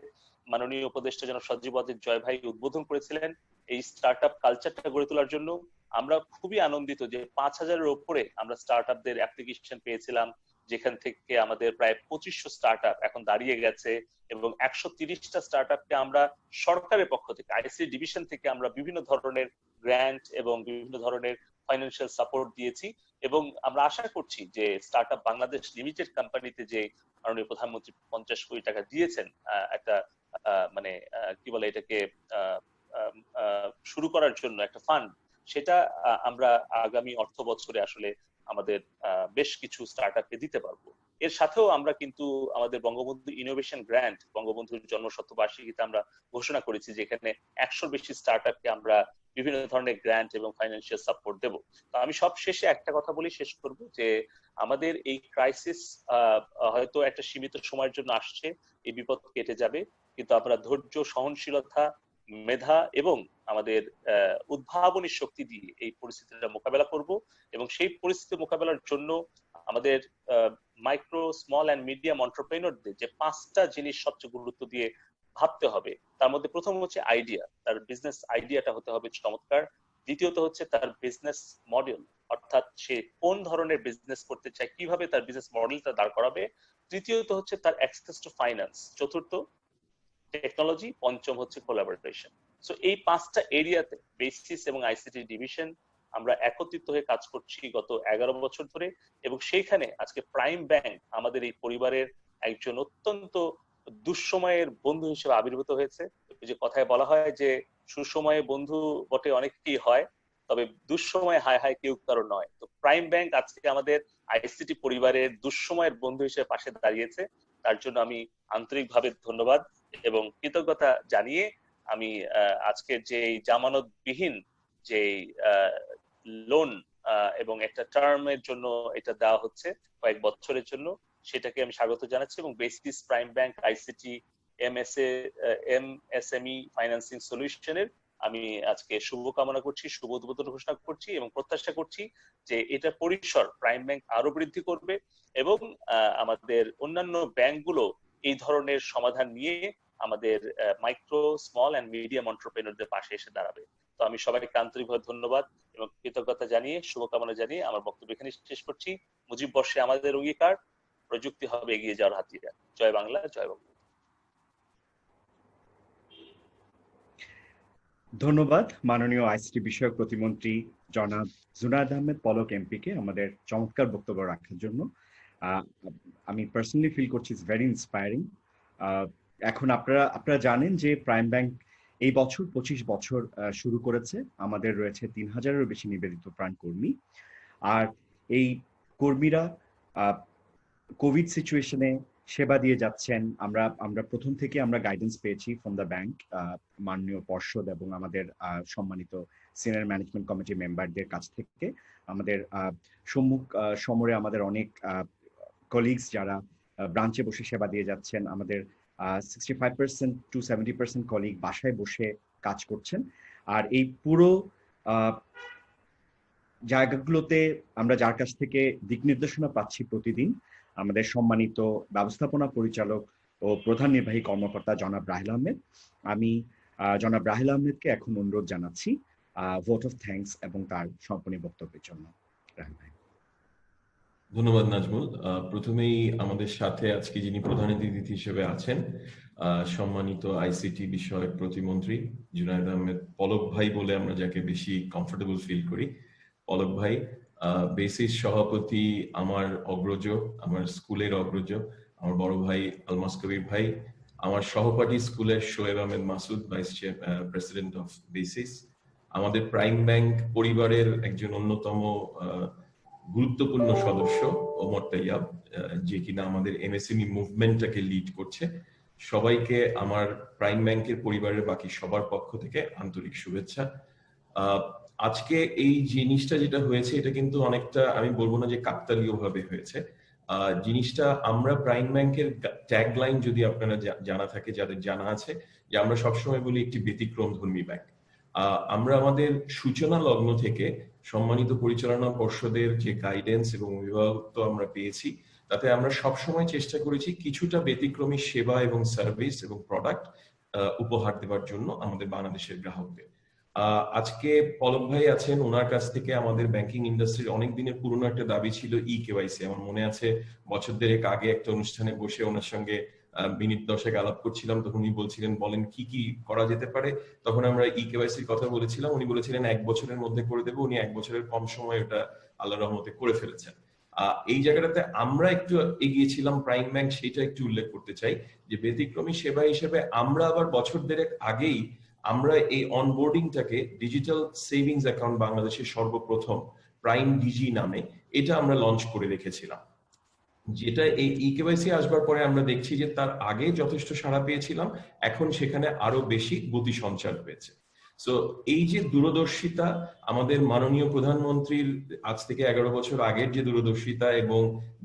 মাননীয় উপদেষ্টা জনাব সজীব ওয়াজেদ জয় ভাই উদ্বোধন করেছিলেন এই স্টার্টআপ কালচারটা গড়ে তোলার জন্য। আমরা খুবই আনন্দিত যে 5,000-এর উপরে আমরা স্টার্টআপদের অ্যাপ্লিকেশন পেয়েছিলাম, যেখান থেকে আমাদের প্রায় 2500 স্টার্টআপ এখন দাঁড়িয়ে গেছে, এবং 130টা স্টার্টআপকে আমরা সরকারের পক্ষ থেকে আইসিটি ডিভিশন থেকে আমরা বিভিন্ন ধরনের গ্র্যান্ট এবং বিভিন্ন ধরনের ফাইন্যান্সিয়াল সাপোর্ট দিয়েছি। এবং আমরা আশা করছি যে স্টার্টআপ বাংলাদেশ লিমিটেড কোম্পানিতে যে মাননীয় প্রধানমন্ত্রী 50 কোটি টাকা দিয়েছেন, একটা মানে কি বলে এটাকে শুরু করার জন্য একটা ফান্ড, সেটা আমরা আগামী অর্থ বছরে আসলে আমাদের বেশ কিছু স্টার্টআপকে দিতে পারবো। এর সাথেও আমরা কিন্তু আমাদের বঙ্গবন্ধু ইনোভেশন গ্র্যান্ট, বঙ্গবন্ধুর জন্মশতবার্ষিকীতে আমরা ঘোষণা করেছি যে এখানে 100 বেশি স্টার্টআপকে আমরা বিভিন্ন ধরনের গ্র্যান্ট এবং ফাইন্যান্সিয়াল সাপোর্ট দেব। তো আমি সব শেষে একটা কথা বলে শেষ করব যে আমাদের এই ক্রাইসিস হয়তো একটা সীমিত সময়ের জন্য আসছে, এই বিপদ কেটে যাবে, কিন্তু আমরা ধৈর্য, সহনশীলতা, মেধা এবং আমাদের উদ্ভাবনী শক্তি দিয়ে এই পরিস্থিতিটা মোকাবেলা করব। এবং সেই পরিস্থিতি মোকাবেলার জন্য আমাদের মাইক্রো, স্মল অ্যান্ড মিডিয়াম এন্টারপ্রেনিয়রদের যে 5টা জিনিস সবচেয়ে গুরুত্ব দিয়ে ভাবতে হবে, তার মধ্যে প্রথম হচ্ছে আইডিয়া, তার বিজনেস আইডিয়াটা হতে হবে চমৎকার। দ্বিতীয়ত হচ্ছে তার বিজনেস মডেল, অর্থাৎ সে কোন ধরনের বিজনেস করতে চায়, কিভাবে তার বিজনেস মডেলটা দাঁড় করাবে। তৃতীয়ত হচ্ছে তার অ্যাক্সেস টু ফাইন্যান্স। চতুর্থ টেকনোলজি। পঞ্চম হচ্ছে কোলাবোরেশন। সো এই 5টা এরিয়াতে বেসিস এবং আইসিটি ডিভিশন আমরা একত্রিত হয়ে কাজ করছি গত 11 বছর ধরে, এবং সেইখানে আজকে প্রাইম ব্যাংক আমাদের এই পরিবারের একজন অত্যন্ত দুঃসময়ের বন্ধু হিসেবে আবির্ভূত হয়েছে। যে কথায় বলা হয় যে সুসময়ে বন্ধু বটে অনেকেই হয়, তবে দুঃসময়ে হায় হায় কেউ কারো নয়। তো প্রাইম ব্যাংক আজকে আমাদের আইসিটি পরিবারের দুঃসময়ের বন্ধু হিসেবে পাশে দাঁড়িয়েছে, তার জন্য আমি আন্তরিকভাবে ধন্যবাদ এবং কৃতজ্ঞতা জানিয়ে আমি আজকের যে জামানতবিহীন যে লোন এবং একটা টার্মের জন্য এটা দেওয়া হচ্ছে কয়েক বছরের জন্য, সেটাকে আমি স্বাগত জানাচ্ছি এবং BASIS Prime Bank ICT MSME financing সলিউশনের আমি আজকে শুভকামনা করছি, শুভ উদ্বোধন ঘোষণা করছি এবং প্রত্যাশা করছি যে এটা পরিসর প্রাইম ব্যাংক আরো বৃদ্ধি করবে এবং আমাদের অন্যান্য ব্যাংকগুলো এই ধরনের সমাধান নিয়ে আমাদের মাইক্রো, স্মল অ্যান্ড মিডিয়াম এন্টারপ্রেনিয়রদের পাশে এসে দাঁড়াবে। তো আমি সবাইকে আন্তরিকভাবে ধন্যবাদ এবং কৃতজ্ঞতা জানিয়ে, শুভকামনা জানিয়ে আমার বক্তব্য এখানে শেষ করছি। মুজিব বর্ষে আমাদের অঙ্গীকার, প্রযুক্তি হবে এগিয়ে যাওয়ার হাতিয়ার। জয় বাংলা, জয় বাংলা। ধন্যবাদ মাননীয় আইসিটি বিষয়ক প্রতিমন্ত্রী জনাব জুনায়েদ আহমেদ পলক এমপিকে আমাদের চমৎকার বক্তব্য রাখার জন্য। আমি পার্সোনালি ফিল করছি ইটস ভেরি ইন্সপায়ারিং। এখন আপনারা জানেন যে প্রাইম ব্যাংক এই বছর 25 বছর শুরু করেছে। আমাদের রয়েছে 3000-এরও বেশি নিবেদিত প্রাণ কর্মী, আর এই কর্মীরা কোভিড সিচুয়েশনে সেবা দিয়ে যাচ্ছেন। আমরা প্রথম থেকে আমরা গাইডেন্স পেয়েছি ফ্রম দ্য ব্যাংক, মাননীয় পর্ষদ এবং আমাদের সম্মানিত সিনিয়র ম্যানেজমেন্ট কমিটি মেম্বারদের কাছ থেকে। আমাদের সমরে আমাদের অনেক কলিগস যারা ব্রাঞ্চে বসে সেবা দিয়ে যাচ্ছেন, আমাদের 65% to 70% কলিগ বাসায় বসে কাজ করছেন। আর এই পুরো জায়গাগুলোতে আমরা যার কাছ থেকে দিক নির্দেশনা পাচ্ছি প্রতিদিন, আমাদের সম্মানিত ব্যবস্থাপনা পরিচালক ও প্রধান নির্বাহী কর্মকর্তা জনাব রাহেল আহমেদ। আমি জনাব রাহেল আহমেদকে এখন অনুরোধ জানাচ্ছি ভোট অফ থ্যাঙ্কস এবং তার সম্পূর্ণ বক্তব্যের জন্য। রাহেল ভাই। ধন্যবাদ নাজমুল। প্রথমেই আমাদের সাথে আজকে যিনি প্রধান অতিথি হিসেবে আছেন, সম্মানিত আইসিটি বিষয়ক প্রতিমন্ত্রী জুনায়েদ আহমেদ পলক ভাই বলে আমরা যাকে বেশি কমফোর্টেবল ফিল করি, পলক ভাই। বেসিস সভাপতি আমার অগ্রজ, আমার স্কুলের অগ্রজ, আমার বড় ভাই আলমাস কবির ভাই, আমার সহপাঠী স্কুলের Shoaib Ahmed Masud, vice president of basis, আমাদের প্রাইম ব্যাংক পরিবারের একজন অন্যতম গুরুত্বপূর্ণ সদস্য ওমর তাইয়াব, যে কিনা আমাদের এমএসএমই মুভমেন্টটাকে লিড করছে। সবাইকে আমার প্রাইম ব্যাংকের পরিবারের বাকি সবার পক্ষ থেকে আন্তরিক শুভেচ্ছা। আজকে এই জিনিসটা যেটা হয়েছে এটা কিন্তু অনেকটা, আমি বলবো না যে কাকতালীয় ভাবে হয়েছে। জিনিসটা আমরা প্রাইম ব্যাংকের ট্যাগলাইন যদি আপনারা জানা থাকে, যাদের জানা আছে, যে আমরা সবসময় বলি একটি ব্যতিক্রম ধর্মী ব্যাংক। আমরা আমাদের সূচনা লগ্ন থেকে সম্মানিত পরিচালনা পর্ষদের যে গাইডেন্স এবং অভিভাবকত্ব আমরা পেয়েছি, তাতে আমরা সবসময় চেষ্টা করেছি কিছুটা ব্যতিক্রমী সেবা এবং সার্ভিস এবং প্রোডাক্ট উপহার দেওয়ার জন্য আমাদের বাংলাদেশের গ্রাহকদের। আজকে পলক ভাই আছেন, ওনার কাছ থেকে আমাদের ব্যাংকিং ইন্ডাস্ট্রির অনেক দিনের পুরনো একটা দাবি ছিল কেওয়াইসি। আমার মনে আছে বছর দেড়েক আগে একটা অনুষ্ঠানে বসে ওনার সঙ্গে মিনিট 10 আলাপ করছিলাম, তখন উনি বলছিলেন বলেন কি কি করা যেতে পারে। তখন আমরা কেওয়াইসির কথা বলেছিলাম, উনি বলেছিলেন 1 বছরের মধ্যে করে দেবো। উনি 1 বছরের কম সময় ওটা আল্লাহর রহমতে করে ফেলেছেন। এই জায়গাটাতে আমরা একটু এগিয়েছিলাম প্রাইম ব্যাংক, সেটা একটু উল্লেখ করতে চাই যে ব্যতিক্রমী সেবা হিসেবে আমরা আবার বছর দেড়েক আগেই আমরা এই অনবোর্ডিংটাকে ডিজিটাল সেভিংস অ্যাকাউন্ট বাংলাদেশের সর্বপ্রথম প্রাইম ডিজি নামে এটা আমরা লঞ্চ করে রেখেছিলাম, যেটা এই ইকেওয়াইসি আসবার পরে আমরা দেখছি যে তার আগে যথেষ্ট সাড়া পেয়েছিলাম, এখন সেখানে আরো বেশি গতি সঞ্চার হয়েছে। সো এই যে দূরদর্শিতা, আমাদের মাননীয় প্রধানমন্ত্রীর আজ থেকে 11 বছর আগের যে দূরদর্শিতা এবং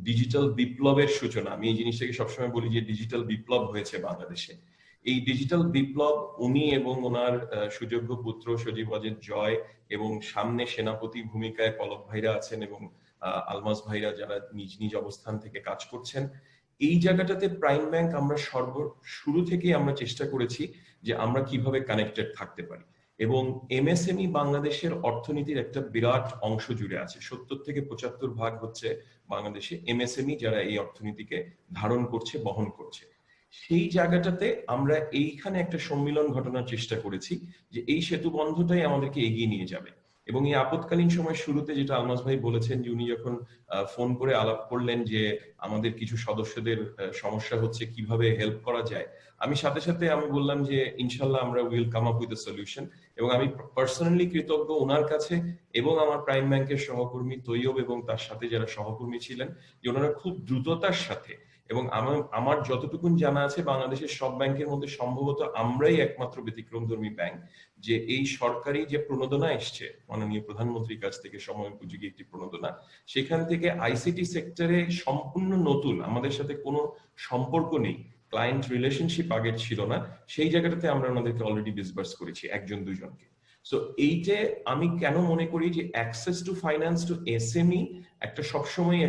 ডিজিটাল বিপ্লবের সূচনা, আমি এই জিনিসটাকে সবসময় বলি যে ডিজিটাল বিপ্লব হয়েছে বাংলাদেশে। এই ডিজিটাল বিপ্লব উনি এবং ওনার সুযোগ্য পুত্র সজীব ওয়াজেদ জয় এবং সামনে সেনাপতি ভূমিকায় পলক ভাইরা আছেন এবং আলমাস ভাইরা যারা নিজ নিজ অবস্থান থেকে কাজ করছেন, এই জায়গাটাতে প্রাইম ব্যাংক আমরা শুরু থেকেই আমরা চেষ্টা করেছি যে আমরা কিভাবে কানেক্টেড থাকতে পারি। এবং এমএসএমই বাংলাদেশের অর্থনীতির একটা বিরাট অংশ জুড়ে আছে, 70-75% হচ্ছে বাংলাদেশে এমএসএমই যারা এই অর্থনীতিকে ধারণ করছে, বহন করছে। সেই জায়গাটাতে আমরা এইখানে একটা সম্মিলন ঘটানোর চেষ্টা করেছি যে এই সেতু বন্ধটাই আমাদেরকে এগিয়ে নিয়ে যাবে। এবং এই আপৎকালীন সময় শুরুতে যেটা আলমাস ভাই বলেছেন যে উনি যখন ফোন করে আলাপ করলেন যে আমাদের কিছু সদস্যদের সমস্যা হচ্ছে, কিভাবে হেল্প করা যায়, আমি সাথে সাথে আমি বললাম যে ইনশাল্লাহ আমরা will come up with a solution. এবং আমি পার্সোনালি কৃতজ্ঞ ওনার কাছে এবং আমার প্রাইম ব্যাংকের সহকর্মী তৈয়ব এবং তার সাথে যারা সহকর্মী ছিলেন, যে ওনারা খুব দ্রুততার সাথে, এবং আমার যতটুকুন জানা আছে বাংলাদেশের সব ব্যাংকের মধ্যে সম্ভবত আমরাই একমাত্র ব্যতিক্রমধর্মী ব্যাংক যে এই সরকারি যে প্রণোদনা এসছে মাননীয় প্রধানমন্ত্রীর কাছ থেকে, সময় উপযোগী একটি প্রণোদনা, সেখান থেকে আইসিটি সেক্টরে সম্পূর্ণ নতুন, আমাদের সাথে কোনো সম্পর্ক নেই, ক্লায়েন্ট রিলেশনশিপ আগের ছিল না, সেই জায়গাটাতে আমরা ওনাদেরকে অলরেডি ডিসবার্স করেছি 1-2 জনকে। সো এইটা আমি কেন মনে করি যে access to finance to SME একটা সবসময়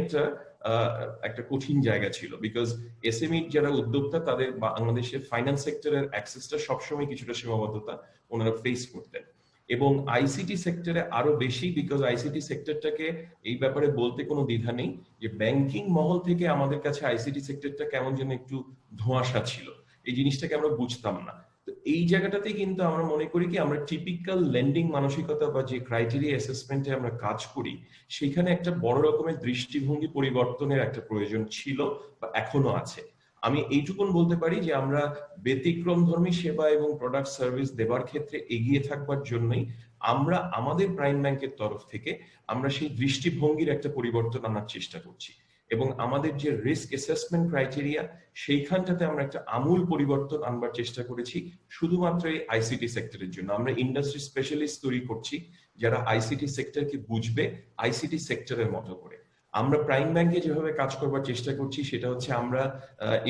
একটা কঠিন জায়গা ছিল, বিকজ এসএমই যারা উদ্যোক্তা তাদের বাংলাদেশের ফাইন্যান্স সেক্টরের অ্যাক্সেসটা সবসময় কিছুটা সীমাবদ্ধতা ওনারা ফেস করতেন। এবং আইসিটি সেক্টরে আরো বেশি, বিকজ আইসিটি সেক্টরটাকে এই ব্যাপারে বলতে কোনো দ্বিধা নেই যে ব্যাংকিং মহল থেকে আমাদের কাছে আইসিটি সেক্টরটা কেমন যেন একটু ধোঁয়াশা ছিল, এই জিনিসটাকে আমরা বুঝতাম না। তো এই জায়গাটাতে কিন্তু আমরা মনে করি কি আমরা টিপিক্যাল লেন্ডিং মানসিকতা বা যে ক্রাইটেরিয়া অ্যাসেসমেন্টে আমরা কাজ করি, সেখানে একটা বড় রকমের দৃষ্টিভঙ্গি পরিবর্তনের একটা প্রয়োজন ছিল বা এখনো আছে। আমি এইটুকুন বলতে পারি যে আমরা ব্যতিক্রমধর্মী সেবা এবং প্রোডাক্ট সার্ভিস দেবার ক্ষেত্রে এগিয়ে থাকবার জন্যই আমরা আমাদের প্রাইম ব্যাংকের তরফ থেকে আমরা সেই দৃষ্টিভঙ্গির একটা পরিবর্তন আনার চেষ্টা করছি। এবং আমাদের যে রিস্ক অ্যাসেসমেন্ট ক্রাইটেরিয়া, সেইখানটাতে আমরা একটা আমূল পরিবর্তন আনবার চেষ্টা করেছি শুধুমাত্র এই আইসিটি সেক্টরের জন্য। আমরা ইন্ডাস্ট্রি স্পেশালিস্ট তৈরি করছি যারা আইসিটি সেক্টরকে বুঝবে আইসিটি সেক্টরের মতো করে। আমরা প্রাইম ব্যাংকে যেভাবে কাজ করবার চেষ্টা করছি সেটা হচ্ছে, আমরা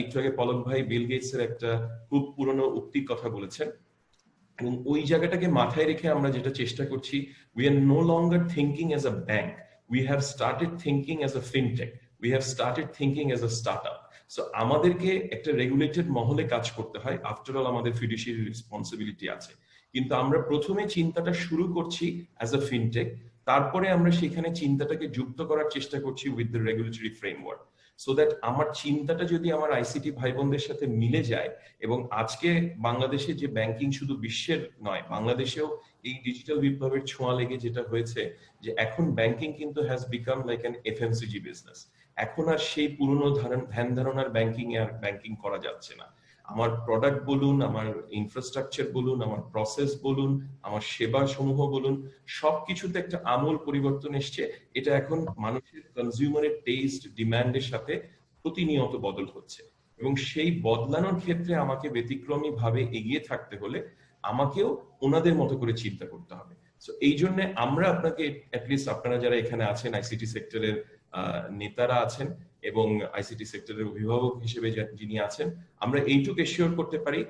একটু আগে পলক ভাই বিল গেটস এর একটা খুব পুরনো উক্তির কথা বলেছেন, এবং ওই জায়গাটাকে মাথায় রেখে আমরা যেটা চেষ্টা করছি, we are no longer thinking as a bank, we have started thinking as a fintech, we have started thinking as a startup. So আমাদেরকে একটা রেগুলেটেড মহলে কাজ করতে হয়, আফটার অল আমাদের ফিডুশিয়ারি রেসপন্সিবিলিটি আছে, কিন্তু আমরা প্রথমে চিন্তাটা শুরু করছি অ্যাজ আ ফিনটেক, তারপরে আমরা সেখানে চিন্তাটাকে যুক্ত করার চেষ্টা করছি with the regulatory framework, so that আমার চিন্তাটা যদি আমার আইসিটি ভাই বোনদের সাথে মিলে যায়। এবং আজকে বাংলাদেশে যে ব্যাংকিং শুধু বিশ্বের নয়, বাংলাদেশেও এই ডিজিটাল বিপ্লবের ছোঁয়া লেগে যেটা হয়েছে যে এখন ব্যাংকিং কিন্তু has become like an FMCG business. এখন আর সেই পুরনো ধ্যান ধারণার ব্যাংকিং এ আর ব্যাংকিং করা যাচ্ছে না। আমার প্রোডাক্ট বলুন, আমার ইনফ্রাস্ট্রাকচার বলুন, আমার প্রসেস বলুন, আমার সেবা সমূহ বলুন, সবকিছুতে একটা আমূল পরিবর্তন এসছে। এটা এখন মানুষের কনজিউমারের টেস্ট ডিমান্ডের সাথে প্রতিনিয়ত বদল হচ্ছে, এবং সেই বদলানোর ক্ষেত্রে আমাকে ব্যতিক্রমী ভাবে এগিয়ে থাকতে হলে আমাকেও ওনাদের মতো করে চিন্তা করতে হবে। সো এই জন্য আমরা আপনাকে অ্যাটলিস্ট আপনারা যারা এখানে আছেন, আইসিটি সেক্টরের নেতারা আছেন এবং আইসিটি সেক্টরের অভিভাবক হিসেবে যিনি আছেন, আমরা এইটুকু এশিওর করতে পারি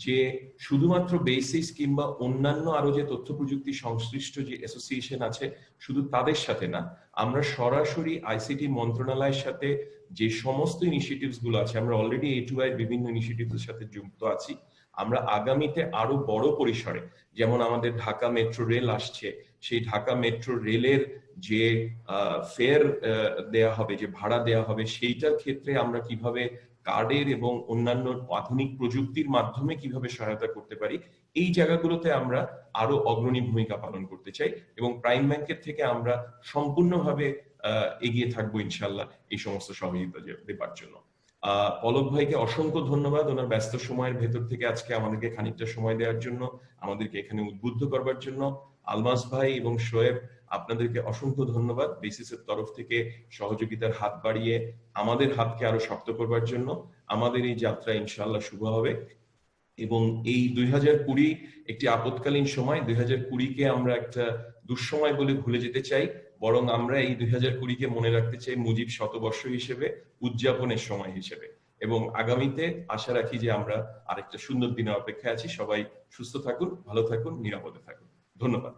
যে শুধুমাত্র বেসিস কিংবা অন্যান্য আরো যে তথ্য প্রযুক্তি সংশ্লিষ্ট যে অ্যাসোসিয়েশন আছে শুধু তাদের সাথে না, আমরা সরাসরি আইসিটি মন্ত্রণালয়ের সাথে যে সমস্ত ইনিশিয়েটিভস গুলো আছে, আমরা অলরেডি A2I বিভিন্ন ইনিশিয়েটিভস সাথে যুক্ত আছি। আমরা আগামীতে আরো বড় পরিসরে, যেমন আমাদের ঢাকা মেট্রো রেল আসছে, সেই ঢাকা মেট্রো রেলের যে ফেয়ার দেয়া হবে, যে ভাড়া দেয়া হবে, সেইটার ক্ষেত্রে আমরা কিভাবে কার্ডের এবং অন্যান্য আধুনিক প্রযুক্তির মাধ্যমে কিভাবে সহায়তা করতে পারি, এই জায়গাগুলোতে আমরা আরো অগ্রণী ভূমিকা পালন করতে চাই এবং প্রাইম ব্যাংকের থেকে আমরা সম্পূর্ণভাবে এগিয়ে থাকবো ইনশাল্লাহ এই সমস্ত সহযোগিতা দেবার জন্য। পলক ভাইকে অসংখ্য ধন্যবাদ ওনার ব্যস্ত সময়ের ভেতর থেকে আজকে আমাদেরকে খানিকটা সময় দেওয়ার জন্য, আমাদেরকে এখানে উদ্বুদ্ধ করবার জন্য। আলমাস ভাই এবং শোয়েব, আপনাদেরকে অসংখ্য ধন্যবাদ বেসিসের তরফ থেকে সহযোগিতার হাত বাড়িয়ে আমাদের হাতকে আরো শক্ত করবার জন্য। আমাদের এই যাত্রা ইনশাআল্লাহ শুভ হবে এবং এই 2020 একটি আপৎকালীন সময়। 2020-কে আমরা একটা দুঃসময় বলে ভুলে যেতে চাই, বরং আমরা এই 2020-কে মনে রাখতে চাই মুজিব শতবর্ষ হিসেবে, উদযাপনের সময় হিসেবে। এবং আগামীতে আশা রাখি যে আমরা আরেকটা সুন্দর দিনের অপেক্ষায় আছি। সবাই সুস্থ থাকুন, ভালো থাকুন, নিরাপদে থাকুন। ধন্যবাদ।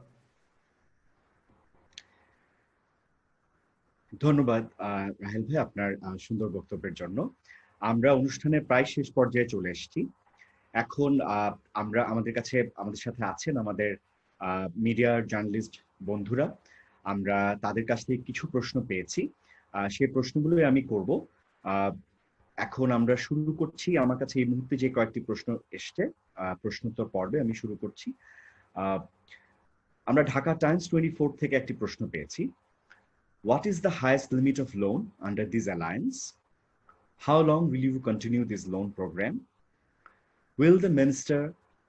ধন্যবাদ রাহেল ভাই আপনার সুন্দর বক্তব্যের জন্য। আমরা অনুষ্ঠানের প্রায় শেষ পর্যায়ে চলে এসেছি। এখন আমাদের সাথে আছেন আমাদের মিডিয়ার জার্নালিস্ট বন্ধুরা। আমরা তাদের কাছ থেকে কিছু প্রশ্ন পেয়েছি, সেই প্রশ্নগুলোই আমি করব। এখন আমরা শুরু করছি। আমার কাছে এই মুহূর্তে যে কয়েকটি প্রশ্ন এসছে প্রশ্নোত্তর পর্বে আমি শুরু করছি। আমরা ঢাকা টাইমস 24 থেকে একটি প্রশ্ন পেয়েছি। What is the highest limit of loan under this alliance? How long will you continue this loan program? Will the minister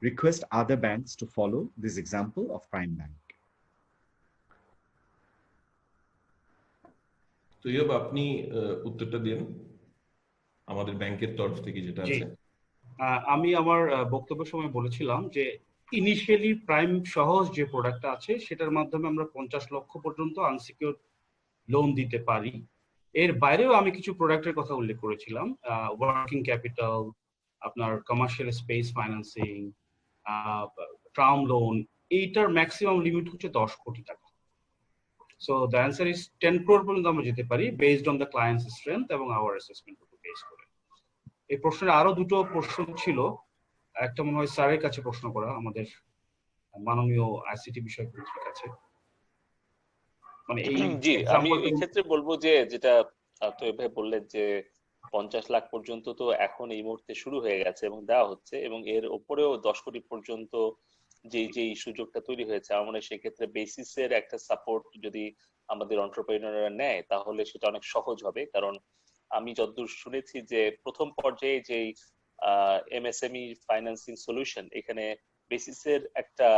request other banks to follow this example of Prime Bank? Taiyab, আপনি উত্তরটা দিন আমাদের ব্যাংকের তরফ থেকে যেটা আছে। আমি আমার বক্তব্যের সময় বলেছিলাম যে ইনিশিয়ালি প্রাইম সহজ যে প্রোডাক্টটা আছে সেটার মাধ্যমে আমরা 50 লক্ষ পর্যন্ত আনসিকিউরড লোন দিতে পারি। এর বাইরেও আমি কিছু প্রোডাক্টের কথা উল্লেখ করেছিলাম, ওয়ার্কিং ক্যাপিটাল, আপনার commercial space financing, term loan. এইটার ম্যাক্সিমাম লিমিট হচ্ছে 10 কোটি টাকা। So the answer is 10 crore পর্যন্ত আমরা যেতে পারি based on the clients strength এবং আওয়ার অ্যাসেসমেন্ট বেস করে। এই প্রশ্নের আরো দুটো প্রশ্ন ছিল। একটা মনে হয় স্যারের কাছে প্রশ্ন করা, আমাদের মাননীয় আইসিটি বিষয়ক মন্ত্রীর কাছে। মানে জি, আমি এই ক্ষেত্রে বলবো যে যেটা তৈয়ব ভাই বললেন যে 50 লাখ পর্যন্ত তো এখন এই মুহূর্তে শুরু হয়ে গেছে এবং দেওয়া হচ্ছে, এবং এর উপরেও 10 কোটি পর্যন্ত যে সুযোগটা তৈরি হয়েছে, আমার মনে হয় সেক্ষেত্রে বেসিসের একটা সাপোর্ট যদি আমাদের এন্টারপ্রেনাররা নেয় তাহলে সেটা অনেক সহজ হবে। কারণ আমি যতদূর শুনেছি যে প্রথম পর্যায়ে যে এমএসএমই ফাইন্যান্সিং সলিউশন, এখানে বেসিসের একটা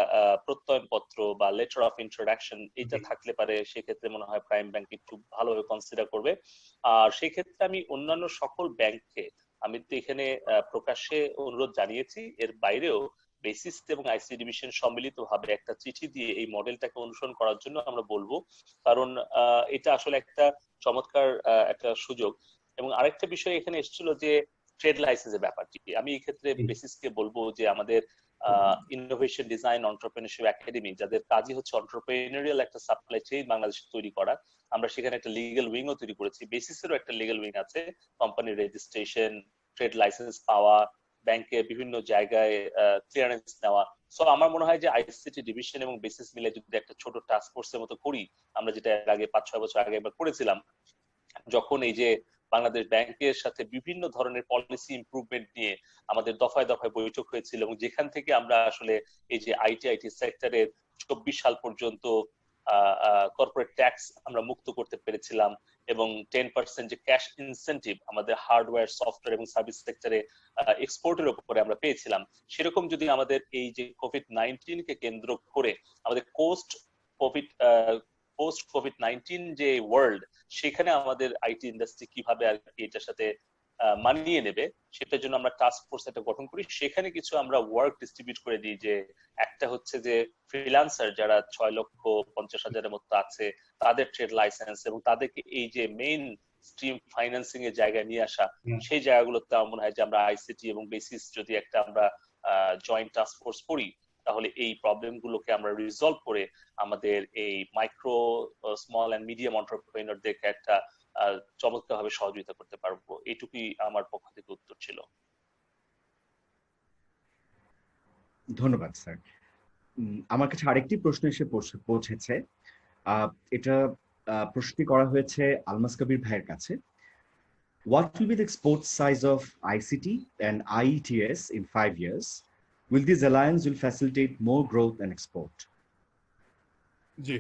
প্রত্যয়নপত্র বা লেটার অফ ইন্ট্রোডাকশন এটা থাকলে পারে সেক্ষেত্রে মনে হয় প্রাইম ব্যাংক একটু ভালোভাবে কনসিডার করবে। আর সেই ক্ষেত্রে আমি অন্যান্য সকল ব্যাংককে আমি তো এখানে প্রকাশ্যে অনুরোধ জানিয়েছি, এর বাইরেও বেসিস এবং আইসি ডিভিশন সম্মিলিতভাবে একটা চিঠি দিয়ে এই মডেলটাকে অনুসরণ করার জন্য আমরা বলবো। কারণ এটা আসলে একটা চমৎকার একটা সুযোগ। এবং আরেকটা বিষয় এখানে এসেছিল যে ট্রেড লাইসেন্সের ব্যাপারটি। আমি এই ক্ষেত্রে বেসিসকে বলবো যে আমাদের ইনোভেশন ডিজাইন এন্টারপ্রেনারশিপ একাডেমি, যাদের কাজই হচ্ছে এন্টারপ্রেনারিয়াল একটা সাপ্লাই চেইন বাংলাদেশে তৈরি করা, আমরা সেখানে একটা লিগ্যাল উইংও তৈরি করেছি। বেসিসেরও একটা লিগ্যাল উইং আছে, কোম্পানির রেজিস্ট্রেশন, ট্রেড লাইসেন্স পাওয়া, ব্যাংকে বিভিন্ন জায়গায় ক্লিয়ারেন্স নেওয়া। সো আমার মনে হয় যে আইসিটি ডিভিশন এবং বেসিস মিলে যদি একটা ছোট টাস্ক ফোর্সের মতো করি, আমরা যেটা এর আগে 5-6 বছর আগে একবার করেছিলাম, যখন এই যে বাংলাদেশ ব্যাংকের সাথে বিভিন্ন ধরনের পলিসি ইমপ্রুভমেন্ট নিয়ে আমাদের দফায় দফায় বৈঠক হয়েছিল, এবং যেখান থেকে আমরা আসলে এই যে আইটি সেক্টরের 24 সাল পর্যন্ত কর্পোরেট ট্যাক্স আমরা মুক্ত করতে পেরেছিলাম, এবং 10% যে ক্যাশ ইনসেন্টিভ আমাদের হার্ডওয়্যার, সফটওয়্যার এবং সার্ভিস সেক্টরে এক্সপোর্টের উপরে আমরা পেয়েছিলাম, সেরকম যদি আমাদের এই যে কোভিড-19 কে কেন্দ্র করে আমাদের পোস্ট কোভিড-19 যে ওয়ার্ল্ড, সেখানে আমাদের আইটি ইন্ডাস্ট্রি কিভাবে আর কি এটার সাথে মানিয়ে নেবে, সেটার জন্য আমরা টাস্ক ফোর্স একটা গঠন করি। সেখানে কিছু আমরা ওয়ার্ক ডিস্ট্রিবিউট করে দিই। যে একটা হচ্ছে যে ফ্রিল্যান্সার যারা 6,50,000-এর মতো আছে, তাদের ট্রেড লাইসেন্স এবং তাদেরকে এই যে মেইন স্ট্রিম ফাইন্যান্সিং এর জায়গায় নিয়ে আসা, সেই জায়গাগুলোতে আমার মনে হয় যে আমরা আইসিটি এবং বেসিস যদি একটা আমরা জয়েন্ট টাস্ক ফোর্স করি, তাহলে এই প্রবলেম গুলোকে আমরা রিজলভ করে আমাদের এই মাইক্রো, স্মল এন্ড মিডিয়াম এন্টারপ্রেনারদেরকে একটা চমৎকারভাবে সহযোগিতা করতে পারবো। এইটুকুই আমার পক্ষ থেকে উত্তর ছিল। ধন্যবাদ স্যার। আমার কাছে আরেকটি প্রশ্ন এসে পৌঁছেছে। এটা প্রশ্নটি করা হয়েছে আলমাস কবির ভাইয়ের কাছে। What will be the export size of ICT and IETS in 5 years? Will this alliance will facilitate more growth and export? জি,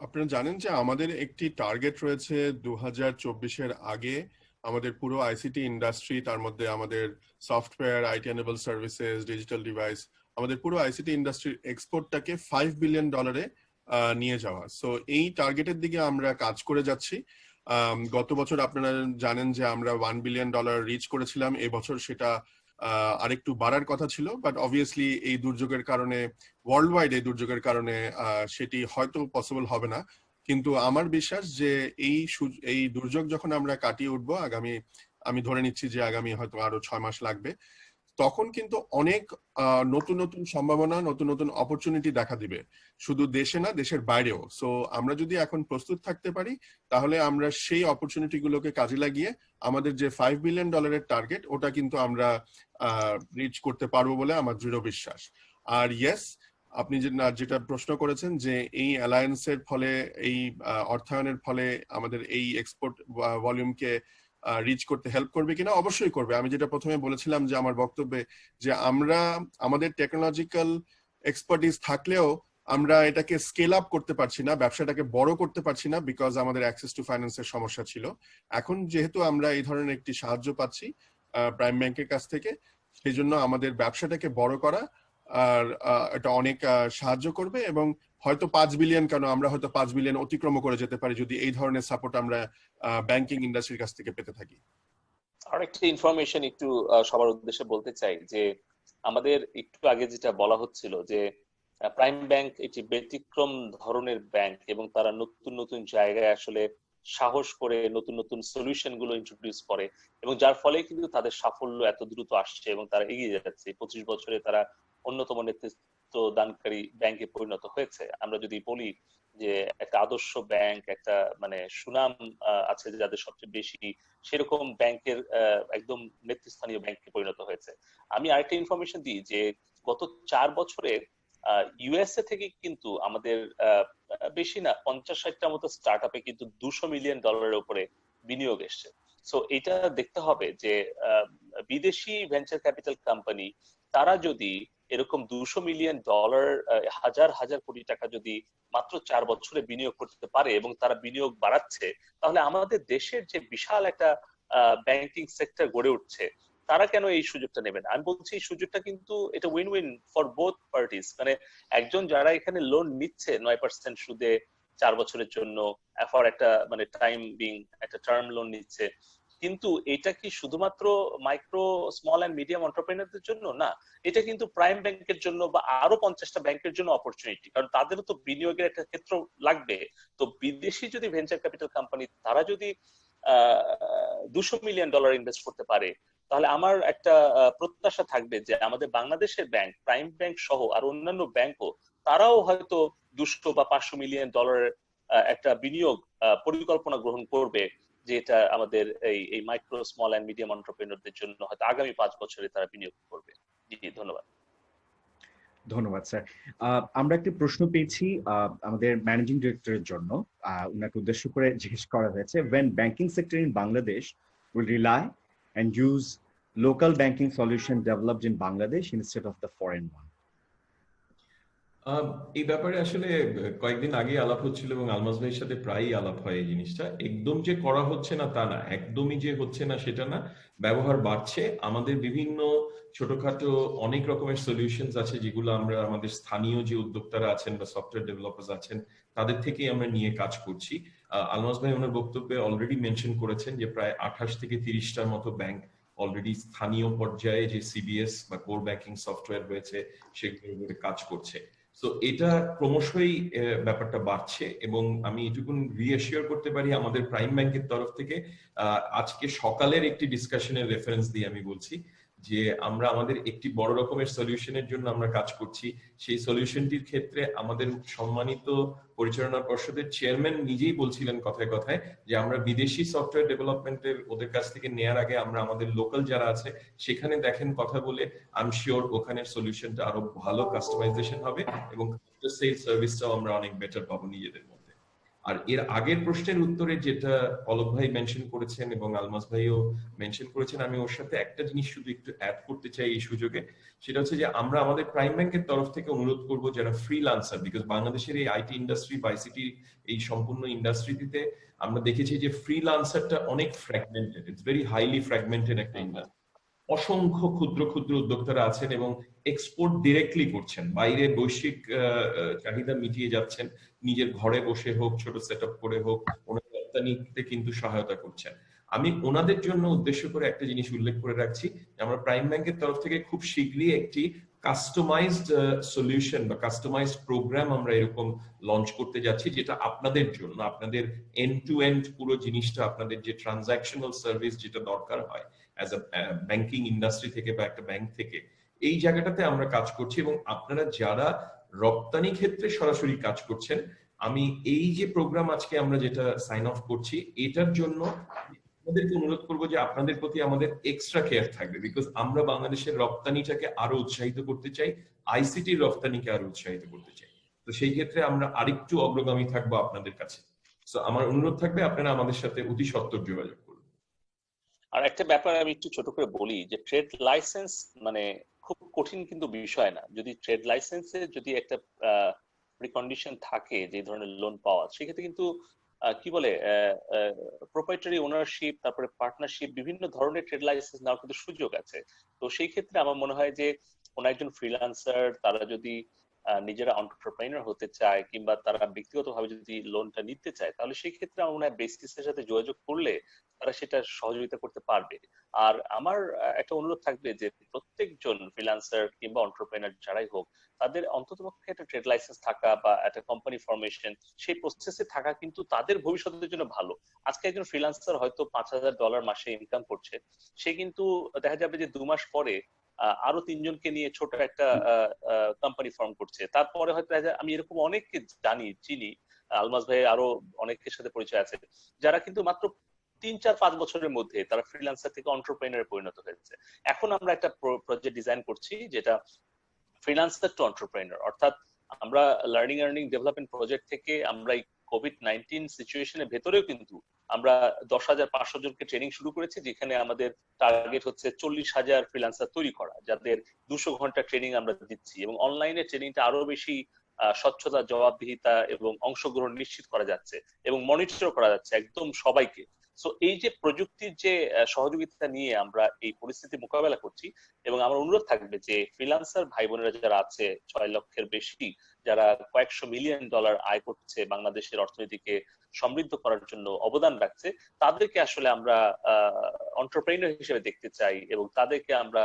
আপনারা জানেন যে আমাদের একটি টার্গেট রয়েছে 2024-এর আগে আমাদের পুরো আইসিটি ইন্ডাস্ট্রি, তার মধ্যে আমাদের software, IT enable services, digital device, আমাদের পুরো আইসিটি ইন্ডাস্ট্রির এক্সপোর্টটাকে $5 বিলিয়ন নিয়ে যাওয়া। সো এই টার্গেটের দিকে আমরা কাজ করে যাচ্ছি। গত বছর আপনারা জানেন যে আমরা $1 বিলিয়ন রিচ করেছিলাম, এবছর সেটা আরেকটু বাড়ার কথা ছিল, বাট অবভিয়াসলি এই দুর্যোগের কারণে, ওয়ার্ল্ড ওয়াইড এই দুর্যোগের কারণে সেটি হয়তো পসিবল হবে না। কিন্তু আমার বিশ্বাস যে এই দুর্যোগ যখন আমরা কাটিয়ে উঠবো, আমি ধরে নিচ্ছি যে আগামী হয়তো আরো 6 মাস লাগবে, তখন কিন্তু অনেক নতুন নতুন সম্ভাবনা, নতুন নতুন অপরচুনিটি দেখা দিবে, শুধু দেশে না, দেশের বাইরেও। সো আমরা যদি এখন প্রস্তুত থাকতে পারি, তাহলে আমরা সেই অপরচুনিটি গুলোকে কাজে লাগিয়ে আমাদের যে $5 বিলিয়ন টার্গেট, ওটা কিন্তু আমরা রিচ করতে পারবো বলে আমার দৃঢ় বিশ্বাস। আর ইয়েস, আপনি যেটা প্রশ্ন করেছেন যে এই অ্যালায়েন্সের ফলে, এই অর্থায়নের ফলে আমাদের এই এক্সপোর্ট ভলিউমকে রিচ করতে হেল্প করবে কিনা, অবশ্যই করবে। আমি যেটা প্রথমে বলেছিলাম যে আমার বক্তব্যে, যে আমরা আমাদের টেকনোলজিক্যাল এক্সপার্টিস থাকলেও আমরা এটাকে স্কেল আপ করতে পারছি না, ব্যবসাটাকে বড় করতে পারছি না, বিকজ আমাদের অ্যাক্সেস টু ফাইন্যান্সের সমস্যা ছিল। এখন যেহেতু আমরা এই ধরনের একটি সাহায্য পাচ্ছি প্রাইম ব্যাংকের কাছ থেকে, সেই জন্য আমাদের ব্যবসাটাকে বড় করা আর এটা অনেক সাহায্য করবে, এবং হয়তো 5 বিলিয়ন কেন, আমরা হয়তো 5 বিলিয়ন অতিক্রম করে যেতে পারি যদি এই ধরনের সাপোর্ট আমরা ব্যাংকিং ইন্ডাস্ট্রির কাছ থেকে পেতে থাকি। আরেকটা ইনফরমেশন একটু সবার উদ্দেশ্যে বলতে চাই, যে আমাদের একটু আগে যেটা বলা হচ্ছিল যে প্রাইম ব্যাংক এটি ব্যতিক্রম ধরনের ব্যাংক, এবং তারা নতুন নতুন জায়গায় আসলে সাহস করে নতুন নতুন সলিউশন গুলো ইন্ট্রোডিউস করে, এবং যার ফলে কিন্তু তাদের সাফল্য এত দ্রুত আসছে এবং তারা এগিয়ে যাচ্ছে। 25 বছরে তারা অন্যতম নেতৃত্ব দানকারী ব্যাংকে পরিণত হয়েছে। আমরা যদি বলি যে একটা আদর্শ ব্যাংক, একটা মানে সুনাম আছে যাদের সবচেয়ে বেশি, সেরকম ব্যাংকের একদম নেতৃস্থানীয় ব্যাংকে পরিণত হয়েছে। আমি আরেকটা ইনফরমেশন দিই যে গত 4 বছরে ইউএসএ থেকে কিন্তু আমাদের বেশি না 50-60টা মতো স্টার্ট আপে কিন্তু $200 মিলিয়ন উপরে বিনিয়োগ এসছে। সো এটা দেখতে হবে যে বিদেশি ভেঞ্চার ক্যাপিটাল কোম্পানি তারা যদি এরকম $200 মিলিয়ন, হাজার হাজার কোটি টাকা যদি মাত্র 4 বছরে বিনিয়োগ করতে পারে এবং তারা বিনিয়োগ বাড়াচ্ছে, তাহলে আমাদের দেশের যে বিশাল একটা ব্যাংকিং সেক্টর গড়ে উঠছে, তারা কেন এই সুযোগটা নেবে না? আমি বলছি এই সুযোগটা কিন্তু এটা win win for both parties. মানে একজন যারা এখানে লোন নিচ্ছে 9% সুদে 4 বছরের জন্য, ফর একটা মানে টাইম বিং একটা টার্ম লোন নিচ্ছে, কিন্তু এটা কি শুধুমাত্র মাইক্রো স্মল এন্ড মিডিয়াম এন্টারপ্রেনারদের জন্য না, এটা কিন্তু প্রাইম ব্যাংকের জন্য বা আরো 50টা ব্যাংকের জন্য অপরচুনিটি, কারণ তাদেরও তো বিনিয়োগের একটা ক্ষেত্র লাগবে। তো বিদেশি যদি ভেঞ্চার ক্যাপিটাল কোম্পানি তারা যদি $200 মিলিয়ন ইনভেস্ট করতে পারে, তাহলে আমার একটা প্রত্যাশা থাকবে যে আমাদের বাংলাদেশের ব্যাংক, প্রাইম ব্যাংক সহ আর অন্যান্য ব্যাংকও তারাও হয়তো 200 বা 500 মিলিয়ন ডলারের একটা বিনিয়োগ পরিকল্পনা গ্রহণ করবে, যেটা আমাদের এই মাইক্রো স্মল এন্ড মিডিয়াম এন্টারপ্রেনারদের জন্য হয়তো আগামী 5 বছরে তারা বিনিয়োগ করবে। জি, ধন্যবাদ। ধন্যবাদ স্যার। আমরা একটি প্রশ্ন পেয়েছি আমাদের ম্যানেজিং ডিরেক্টরের জন্য, উনাকে উদ্দেশ্য করে জিজ্ঞেস করা হয়েছে, when banking sector in Bangladesh will rely and use local banking solution developed in Bangladesh instead of the foreign one? এই ব্যাপারে আসলে কয়েকদিন আগে আলাপ হচ্ছিল এবং আলমাস ভাইয়ের সাথে প্রায়ই আলাপ হয় এই জিনিসটা। একদম যে করা হচ্ছে না তা না, একদমই যে হচ্ছে না সেটা না, ব্যবহার বাড়ছে। আমাদের বিভিন্ন ছোটখাটো অনেক রকমের সলিউশনস আছে যেগুলো আমরা আমাদের স্থানীয় যে উদ্যোক্তারা আছেন বা সফটওয়্যার ডেভেলপার্স আছেন তাদের থেকেই আমরা নিয়ে কাজ করছি। আলমাস ভাই ওনার বক্তব্যে অলরেডি মেনশন করেছেন যে প্রায় 28 থেকে 30টার মতো ব্যাংক অলরেডি স্থানীয় পর্যায়ে যে সিবিএস বা কোর ব্যাংকিং সফটওয়্যার রয়েছে সেগুলোতে কাজ করছে। তো এটা ক্রমশই ব্যাপারটা বাড়ছে, এবং আমি এটুকুন রিঅ্যাসিওর করতে পারি আমাদের প্রাইম ব্যাংকের তরফ থেকে। আজকে সকালের একটি ডিসকাশনের রেফারেন্স দিয়ে আমি বলছি যে আমরা আমাদের একটি বড় রকমের সলিউশনের জন্য আমরা কাজ করছি। সেই সলিউশনটির ক্ষেত্রে আমাদের সম্মানিত পরিচালনা পর্ষদের চেয়ারম্যান নিজেই বলছিলেন কথায় কথায় যে আমরা বিদেশি সফটওয়্যার ডেভেলপমেন্টের ওদের কাছ থেকে নেয়ার আগে আমরা আমাদের লোকাল যারা আছে সেখানে দেখেন কথা বলে, আই এম শিওর ওখানের সলিউশনটা আরো ভালো কাস্টমাইজেশন হবে এবং সেল সার্ভিসটাও আমরা অনেক বেটার পাবো নিজেদের মধ্যে। আর এর আগের প্রশ্নের উত্তরে যেটা পলক ভাই মেনশন করেছেন এবং আলমাস ভাইও মেনশন করেছেন, আমি ওর সাথে একটা জিনিস শুধু একটু অ্যাড করতে চাই এই সুযোগে। সেটা হচ্ছে যে আমরা আমাদের প্রাইম ব্যাংকের তরফ থেকে অনুরোধ করব যারা ফ্রিল্যান্সার, বিকজ বাংলাদেশের এই আইটি ইন্ডাস্ট্রি বা আইসিটি এই সম্পূর্ণ ইন্ডাস্ট্রিতে আমরা দেখেছি যে ফ্রিল্যান্সারটা অনেক fragmented, it's very highly fragmented একটা ইন্ডাস্ট্রি। অসংখ্য ক্ষুদ্র ক্ষুদ্র উদ্যোক্তারা আছেন এবং এক্সপোর্ট ডিরেক্টলি করছেন, বাইরে বৈশ্বিক চাহিদা মিটিয়ে যাচ্ছেন, নিজের ঘরে বসে হোক, ছোট সেট আপ করে হোক, ওনারা রপ্তানিতে কিন্তু সহায়তা করছেন। আমি ওনাদের জন্য উদ্দেশ্য করে একটা জিনিস উল্লেখ করে রাখছি, আমরা প্রাইম ব্যাংকের তরফ থেকে খুব শীঘ্রই একটি কাস্টমাইজড সলিউশন বা কাস্টমাইজড প্রোগ্রাম আমরা এরকম লঞ্চ করতে যাচ্ছি, যেটা আপনাদের জন্য, আপনাদের এন্ড টু এন্ড পুরো জিনিসটা, আপনাদের যে ট্রানজাকশনাল সার্ভিস যেটা দরকার হয় অ্যাজ আ ব্যাংকিং ইন্ডাস্ট্রি থেকে বা একটা ব্যাংক থেকে, এই জায়গাটাতে আমরা কাজ করছি। এবং আপনারা যারা রপ্তানি ক্ষেত্রে সরাসরি কাজ করছেন, আমি এই যে প্রোগ্রাম আজকে আমরা যেটা সাইন অফ করছি, এটার জন্য আপনাদেরকে অনুরোধ করবো যে আপনাদের প্রতি আমাদের এক্সট্রা কেয়ার থাকবে, বিকজ আমরা বাংলাদেশের রপ্তানিটাকে আরো উৎসাহিত করতে চাই, আইসিটির রপ্তানিকে আরো উৎসাহিত করতে চাই। তো সেই ক্ষেত্রে আমরা আরেকটু অগ্রগামী থাকবো আপনাদের কাছে। তো আমার অনুরোধ থাকবে আপনারা আমাদের সাথে অতি সত্বর যোগাযোগ করুন। আর একটা ব্যাপার আমি একটু ছোট করে বলি, যে ট্রেড লাইসেন্স মানে খুব কঠিন কিন্তু বিষয় না। যদি ট্রেড লাইসেন্সে যদি একটা প্রিকন্ডিশন থাকে যে ধরনের লোন পাওয়া, সেক্ষেত্রে কিন্তু কি বলে প্রোপ্রাইটারি ওনারশিপ, তারপরে পার্টনারশিপ, বিভিন্ন ধরনের ট্রেড লাইসেন্স নেওয়ার কিন্তু সুযোগ আছে। তো সেই ক্ষেত্রে আমার মনে হয় যে কোন একজন ফ্রিল্যান্সার তারা যদি নিজেরা এন্টারপ্রেনার হতে চায় কিংবা তারা ব্যক্তিগতভাবে যদি লোনটা নিতে চায়, তাহলে সেই ক্ষেত্রে আমার মনে হয় বেসিসের সাথে যোগাযোগ করলে তারা সেটা সহযোগিতা করতে পারবে। আর আমার একটা অনুরোধ থাকবে যে প্রত্যেকজন ফ্রিল্যান্সার কিংবা এন্টারপ্রেনার যারাই হোক, তাদের অন্ততপক্ষে একটা ট্রেড লাইসেন্স থাকা বা একটা কোম্পানি ফরমেশন, সেই প্রসেসে থাকা কিন্তু তাদের ভবিষ্যতের জন্য ভালো। আজকে একজন ফ্রিল্যান্সার হয়তো $5,000 মাসে ইনকাম করছে, সে কিন্তু দেখা যাবে যে 2 মাস পরে আরো 3 জনকে নিয়ে ছোট একটা কোম্পানি ফর্ম করছে। তারপরে হয়তো আমি এরকম অনেককে জানি, চিনি, আলমাস ভাই আরো অনেকের সাথে পরিচয় আছে, যারা কিন্তু মাত্র 3-4-5 বছরের মধ্যে তারা ফ্রিল্যান্সার থেকে এন্টারপ্রেনারে পরিণত হয়েছে। এখন আমরা একটা প্রজেক্ট ডিজাইন করছি যেটা ফ্রিল্যান্সার টু এন্টারপ্রেনার, অর্থাৎ আমরা লার্নিং আর্নিং ডেভেলপমেন্ট প্রজেক্ট থেকে আমরা এই কোভিড-19 সিচুয়েশনের ভেতরেও কিন্তু আমরা 10,500 জনকে ট্রেনিং শুরু করেছি, যেখানে আমাদের টার্গেট হচ্ছে 40,000 ফ্রিল্যান্সার তৈরি করা, যাদের 200 ঘন্টা ট্রেনিং আমরা দিচ্ছি। এবং অনলাইনে ট্রেনিংটা আরো বেশি স্বচ্ছতা, জবাবদিহিতা এবং অংশগ্রহণ নিশ্চিত করা যাচ্ছে এবং মনিটর করা যাচ্ছে একদম সবাইকে। সো এই যে প্রযুক্তির যে সহযোগিতা নিয়ে আমরা এই পরিস্থিতি মোকাবেলা করছি, এবং আমার অনুরোধ থাকবে যে ফ্রিল্যান্সার ভাই বোনেরা যারা আছে 6 লক্ষের বেশি, যারা কয়েকশো মিলিয়ন ডলার আয় করছে, বাংলাদেশের অর্থনীতিকে সমৃদ্ধ করার জন্য অবদান রাখছে, তাদেরকে আসলে আমরা এন্টারপ্রেনার হিসেবে দেখতে চাই এবং তাদেরকে আমরা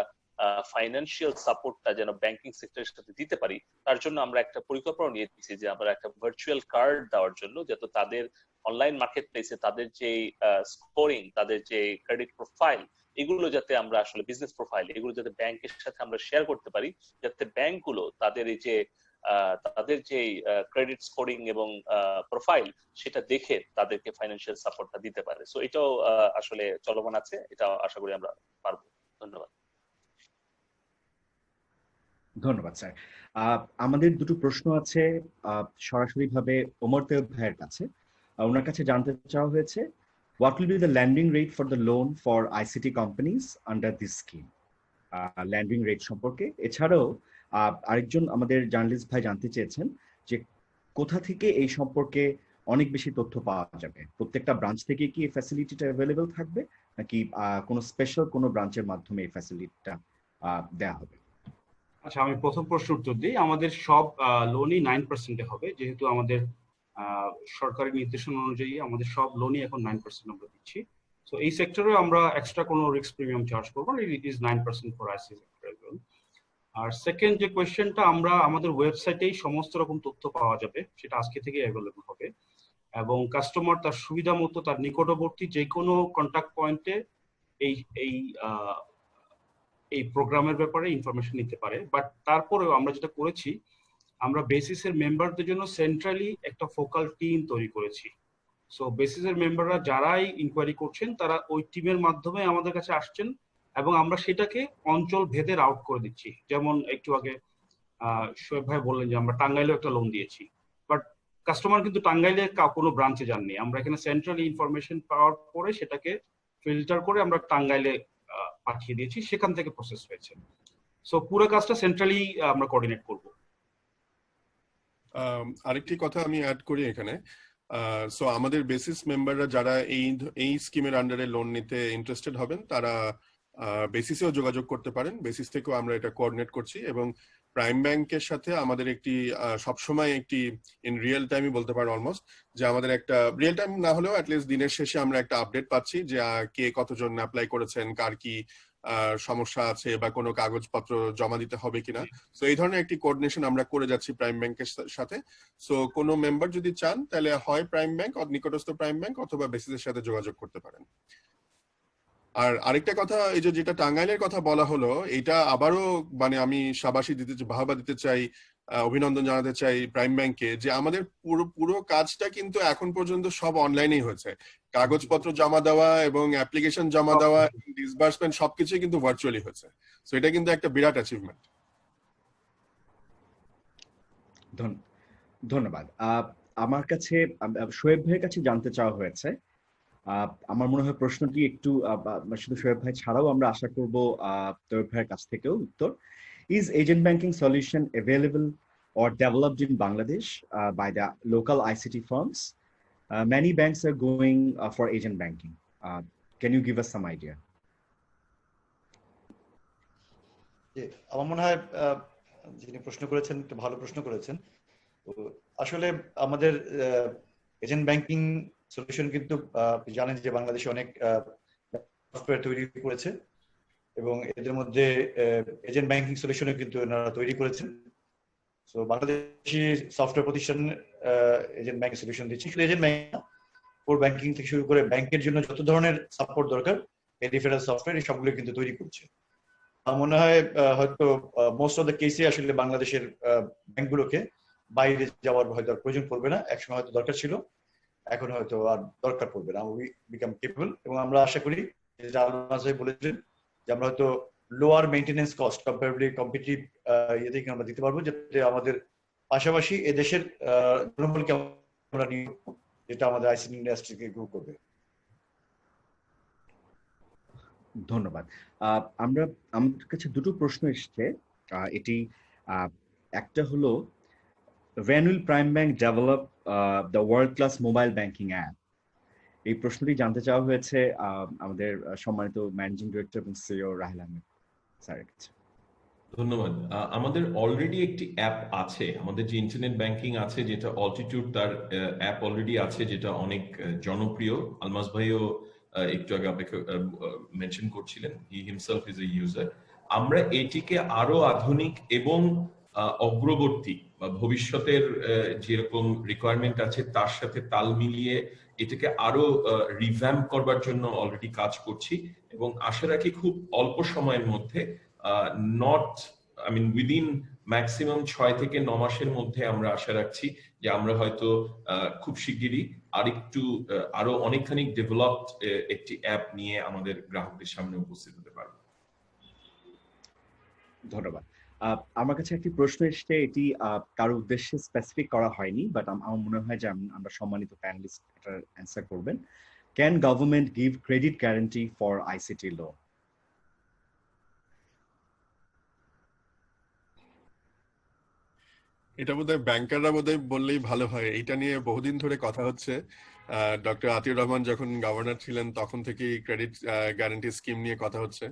ফাইন্যান্সিয়াল সাপোর্টটা যেন ব্যাংকিং সেক্টরের সাথে দিতে পারি, তার জন্য আমরা একটা পরিকল্পনা নিয়েছি যে আমরা একটা ভার্চুয়াল কার্ড দেওয়ার জন্য, যাতে তাদের অনলাইন মার্কেট প্লেসে তাদের যে স্কোরিং, তাদের যে ক্রেডিট প্রোফাইল, এগুলো যাতে আমরা আসলে বিজনেস প্রোফাইল, এগুলো যাতে ব্যাংকের সাথে আমরা শেয়ার করতে পারি, যাতে ব্যাংকগুলো তাদের এই যে তাদের যে ক্রেডিট স্কোরিং এবং প্রোফাইল, সেটা দেখে তাদেরকে ফাইন্যান্সিয়াল সাপোর্টটা দিতে পারে। সো এটাও আসলে চলমান আছে, এটা আশা করি আমরা পারবো। ধন্যবাদ। ধন্যবাদ স্যার। আমাদের দুটো প্রশ্ন আছে সরাসরি ভাবে ওমর তৈয়ব ভাইয়ের কাছে। ওনার কাছে জানতে চাওয়া হয়েছে, what will be the lending rate for the loan for ICT companies under this scheme? Landing rate সম্পর্কে। এছাড়াও আরেকজন আমাদের জার্নালিস্ট ভাই জানতে চেয়েছেন যে কোথা থেকে এই সম্পর্কে অনেক বেশি তথ্য পাওয়া যাবে, প্রত্যেকটা ব্রাঞ্চ থেকে কি এই ফ্যাসিলিটিটা অ্যাভেলেবল থাকবে, নাকি কোনো স্পেশাল কোনো ব্রাঞ্চের মাধ্যমে এই ফ্যাসিলিটিটা দেওয়া হবে? আচ্ছা, আমি প্রথম প্রশ্ন উত্তর দিই। আমাদের সব লোনই 9% হবে, যেহেতু আমাদের সরকারি নির্দেশনা অনুযায়ী আমাদের সব লোনই এখন 9% আমরা দিচ্ছি। সো এই সেক্টরে আমরা এক্সট্রা কোনো রিস্ক প্রিমিয়াম চার্জ করবো না, it is 9% for IC sector. আর সেকেন্ড যে কোয়েশ্চেনটা, আমরা আমাদের ওয়েবসাইটেই সমস্ত রকম তথ্য পাওয়া যাবে, সেটা আজকে থেকে অ্যাভেলেবল হবে, এবং কাস্টমার তার সুবিধা মতো তার নিকটবর্তী যে কোনো কন্টাক্ট পয়েন্টে এই এই এই প্রোগ্রামের ব্যাপারে ইনফরমেশন নিতে পারে। বাট তারপরেও আমরা যেটা করেছি, আমরা বেসিসের মেম্বারদের জন্য সেন্ট্রালি একটা ফোকাল টিম তৈরি করেছি। সো বেসিসের মেম্বাররা যারাই ইনকোয়ারি করছেন, তারা ওই টিমের মাধ্যমে আমাদের কাছে আসছেন, এবং আমরা সেটাকে অঞ্চল ভেদে আউট করে দিচ্ছি। যেমন একটু আগে শোয়েব ভাই বললেন যে আমরা টাঙ্গাইলেও একটা লোন দিয়েছি, বাট কাস্টমার কিন্তু টাঙ্গাইলে কোনো ব্রাঞ্চে যাননি। আমরা এখানে সেন্ট্রালি ইনফরমেশন পাওয়ার পরে সেটাকে ফিল্টার করে আমরা টাঙ্গাইলে পাঠিয়ে দিয়েছি, সেখান থেকে প্রসেস হয়েছে। সো পুরো কাজটা সেন্ট্রালি আমরা কোঅর্ডিনেট করব। আরেকটি কথা আমি অ্যাড করি এখানে, সো আমাদের বেসিস মেম্বাররা যারা এই স্কিমের আন্ডারে লোন নিতে ইন্টারেস্টেড হবেন তারা বেসিসেও যোগাযোগ করতে পারেন। বেসিস থেকেও আমরা এটা কোঅর্ডিনেট করছি এবং প্রাইম ব্যাংকের সাথে আমাদের একটি সবসময় একটি ইন রিয়েল টাইমই বলতে পারেন অলমোস্ট, যে আমাদের একটা রিয়েল টাইম না হলেও অ্যাটলিস্ট দিনের শেষে আমরা একটা আপডেট পাচ্ছি যে কে কতজন অ্যাপ্লাই করেছেন, কার কি সমস্যা আছে বা কোনো কাগজপত্র জমা দিতে হবে কিনা। সো এই ধরনের একটি কোঅর্ডিনেশন আমরা করে যাচ্ছি প্রাইম ব্যাংকের সাথে। সো কোনো মেম্বার যদি চান তাহলে হয় প্রাইম ব্যাংক নিকটস্থ প্রাইম ব্যাংক অথবা বেসিসের সাথে যোগাযোগ করতে পারেন। আর আরেকটা কথা, এই যে যেটা টাঙ্গাইলের কথা বলা হলো, এটা আবারও মানে আমি শাবাশি বাহবা দিতে চাই, অভিনন্দন জানাতে চাই প্রাইম ব্যাংকে, যে আমাদের পুরো কাজটা কিন্তু এখন পর্যন্ত সব অনলাইনেই হয়েছে। কাগজপত্র জমা দেওয়া এবং অ্যাপ্লিকেশন জমা দেওয়া, ডিসবার্সমেন্ট সবকিছুই কিন্তু ভার্চুয়ালি হয়েছে। সো এটা কিন্তু একটা বিরাট অ্যাচিভমেন্ট। ধন্যবাদ। আমার কাছে শোয়েব ভাইয়ের কাছে জানতে চাওয়া হয়েছে, আমার মনে হয় প্রশ্নটি একটু শুধু শোয়েব ভাই ছাড়াও আমরা আশা করব তৈয়ব ভাইয়ের কাছ থেকেও উত্তর। Is agent banking solution available or developed in Bangladesh by the local ICT firms? Many banks are going for agent banking. Can you give us some idea? আমার মনে হয় যিনি প্রশ্ন করেছেন একটা ভালো প্রশ্ন করেছেন। আসলে আমাদের এজেন্ট ব্যাংকিং সলিউশন কিন্তু জানেন যে বাংলাদেশে অনেক সফটওয়্যার তৈরি করেছে এবং এদের মধ্যে এজেন্ট ব্যাংকিং সলিউশনও কিন্তু এনারা তৈরি করেছেন। সো বাংলাদেশি সফটওয়্যার প্রতিষ্ঠান এজেন্ট ব্যাংকিং সলিউশন দিচ্ছে। শুধু এজেন্ট ব্যাংকিং, কোর ব্যাংকিং থেকে শুরু করে ব্যাংকের জন্য যত ধরনের সাপোর্ট দরকার এই রিফারেল সফটওয়্যার এই সবগুলো কিন্তু তৈরি করছে। আমার মনে হয় হয়তো মোস্ট অফ দ্য কেসে আসলে বাংলাদেশের ব্যাংকগুলোকে বাইরে যাওয়ার হয়তো প্রয়োজন পড়বে না। একসময় হয়তো দরকার ছিল, এখন হয়তো আর দরকার পড়বে না। উই বিকাম কেপেবল এবং আমরা আশা করি যে আলমাজ ভাই বলেছেন যে আমরা হয়তো লোয়ার মেইনটেনেন্স কস্ট কম্পারেবলি কম্পিটিটিভ ইয়ে থেকে আমরা দিতে পারবো, যাতে আমাদের পাশাপাশি এদেশের জনবলকে আমরা নিয়োগ, যেটা আমাদের আইসিটি ইন্ডাস্ট্রিকে গ্রো করবে। ধন্যবাদ। আমাদের কাছে দুটো প্রশ্ন এসছে। এটি একটা হলো, when will Prime Bank develop the world class mobile banking app? এই প্রশ্নটি জানতে চাওয়া হয়েছে আমাদের সম্মানিত ম্যানেজিং ডিরেক্টর এবং সিইও রাহেল আহমেদ স্যারের কাছে। ধন্যবাদ। আমাদের অলরেডি একটি অ্যাপ আছে, আমাদের যে ইন্টারনেট ব্যাংকিং আছে যেটা অল্টিটিউড, তার অ্যাপ অলরেডি আছে যেটা অনেক জনপ্রিয়। আলমাস ভাইও একটু আগে মেনশন করছিলেন, he himself is a user. আমরা এটিকে আরো আধুনিক এবং অগ্রবর্তী বা ভবিষ্যতের যেরকম রিকোয়ারমেন্ট আছে তার সাথে তাল মিলিয়ে এটাকে আরো রিভ্যাম্প করবার জন্য অলরেডি কাজ করছি এবং আশা রাখি খুব অল্প সময়ের মধ্যে উইদিন ম্যাক্সিমাম 6 থেকে 9 মাসের মধ্যে আমরা আশা রাখছি যে আমরা হয়তো খুব শিগগিরই আরো অনেকখানি ডেভেলপড একটি অ্যাপ নিয়ে আমাদের গ্রাহকদের সামনে উপস্থিত হতে পারব। ধন্যবাদ। আমার কাছে একটি প্রশ্ন এসেছে, এটি কারো উদ্দেশ্যে স্পেসিফিক করা হয়নি, বাট আমার মনে হয় যে আমরা সম্মানিত প্যানেলিস্ট এটার অ্যান্সার করবেন। Can government give credit guarantee for ICT loan? এটা বোধহয় ব্যাংকাররা বোধহয় বললেই ভালো হয়। এটা নিয়ে বহুদিন ধরে কথা হচ্ছে। ডক্টর আতিউর রহমান যখন গভর্নর ছিলেন তখন থেকেই ক্রেডিট গ্যারান্টি স্কিম নিয়ে কথা হচ্ছে।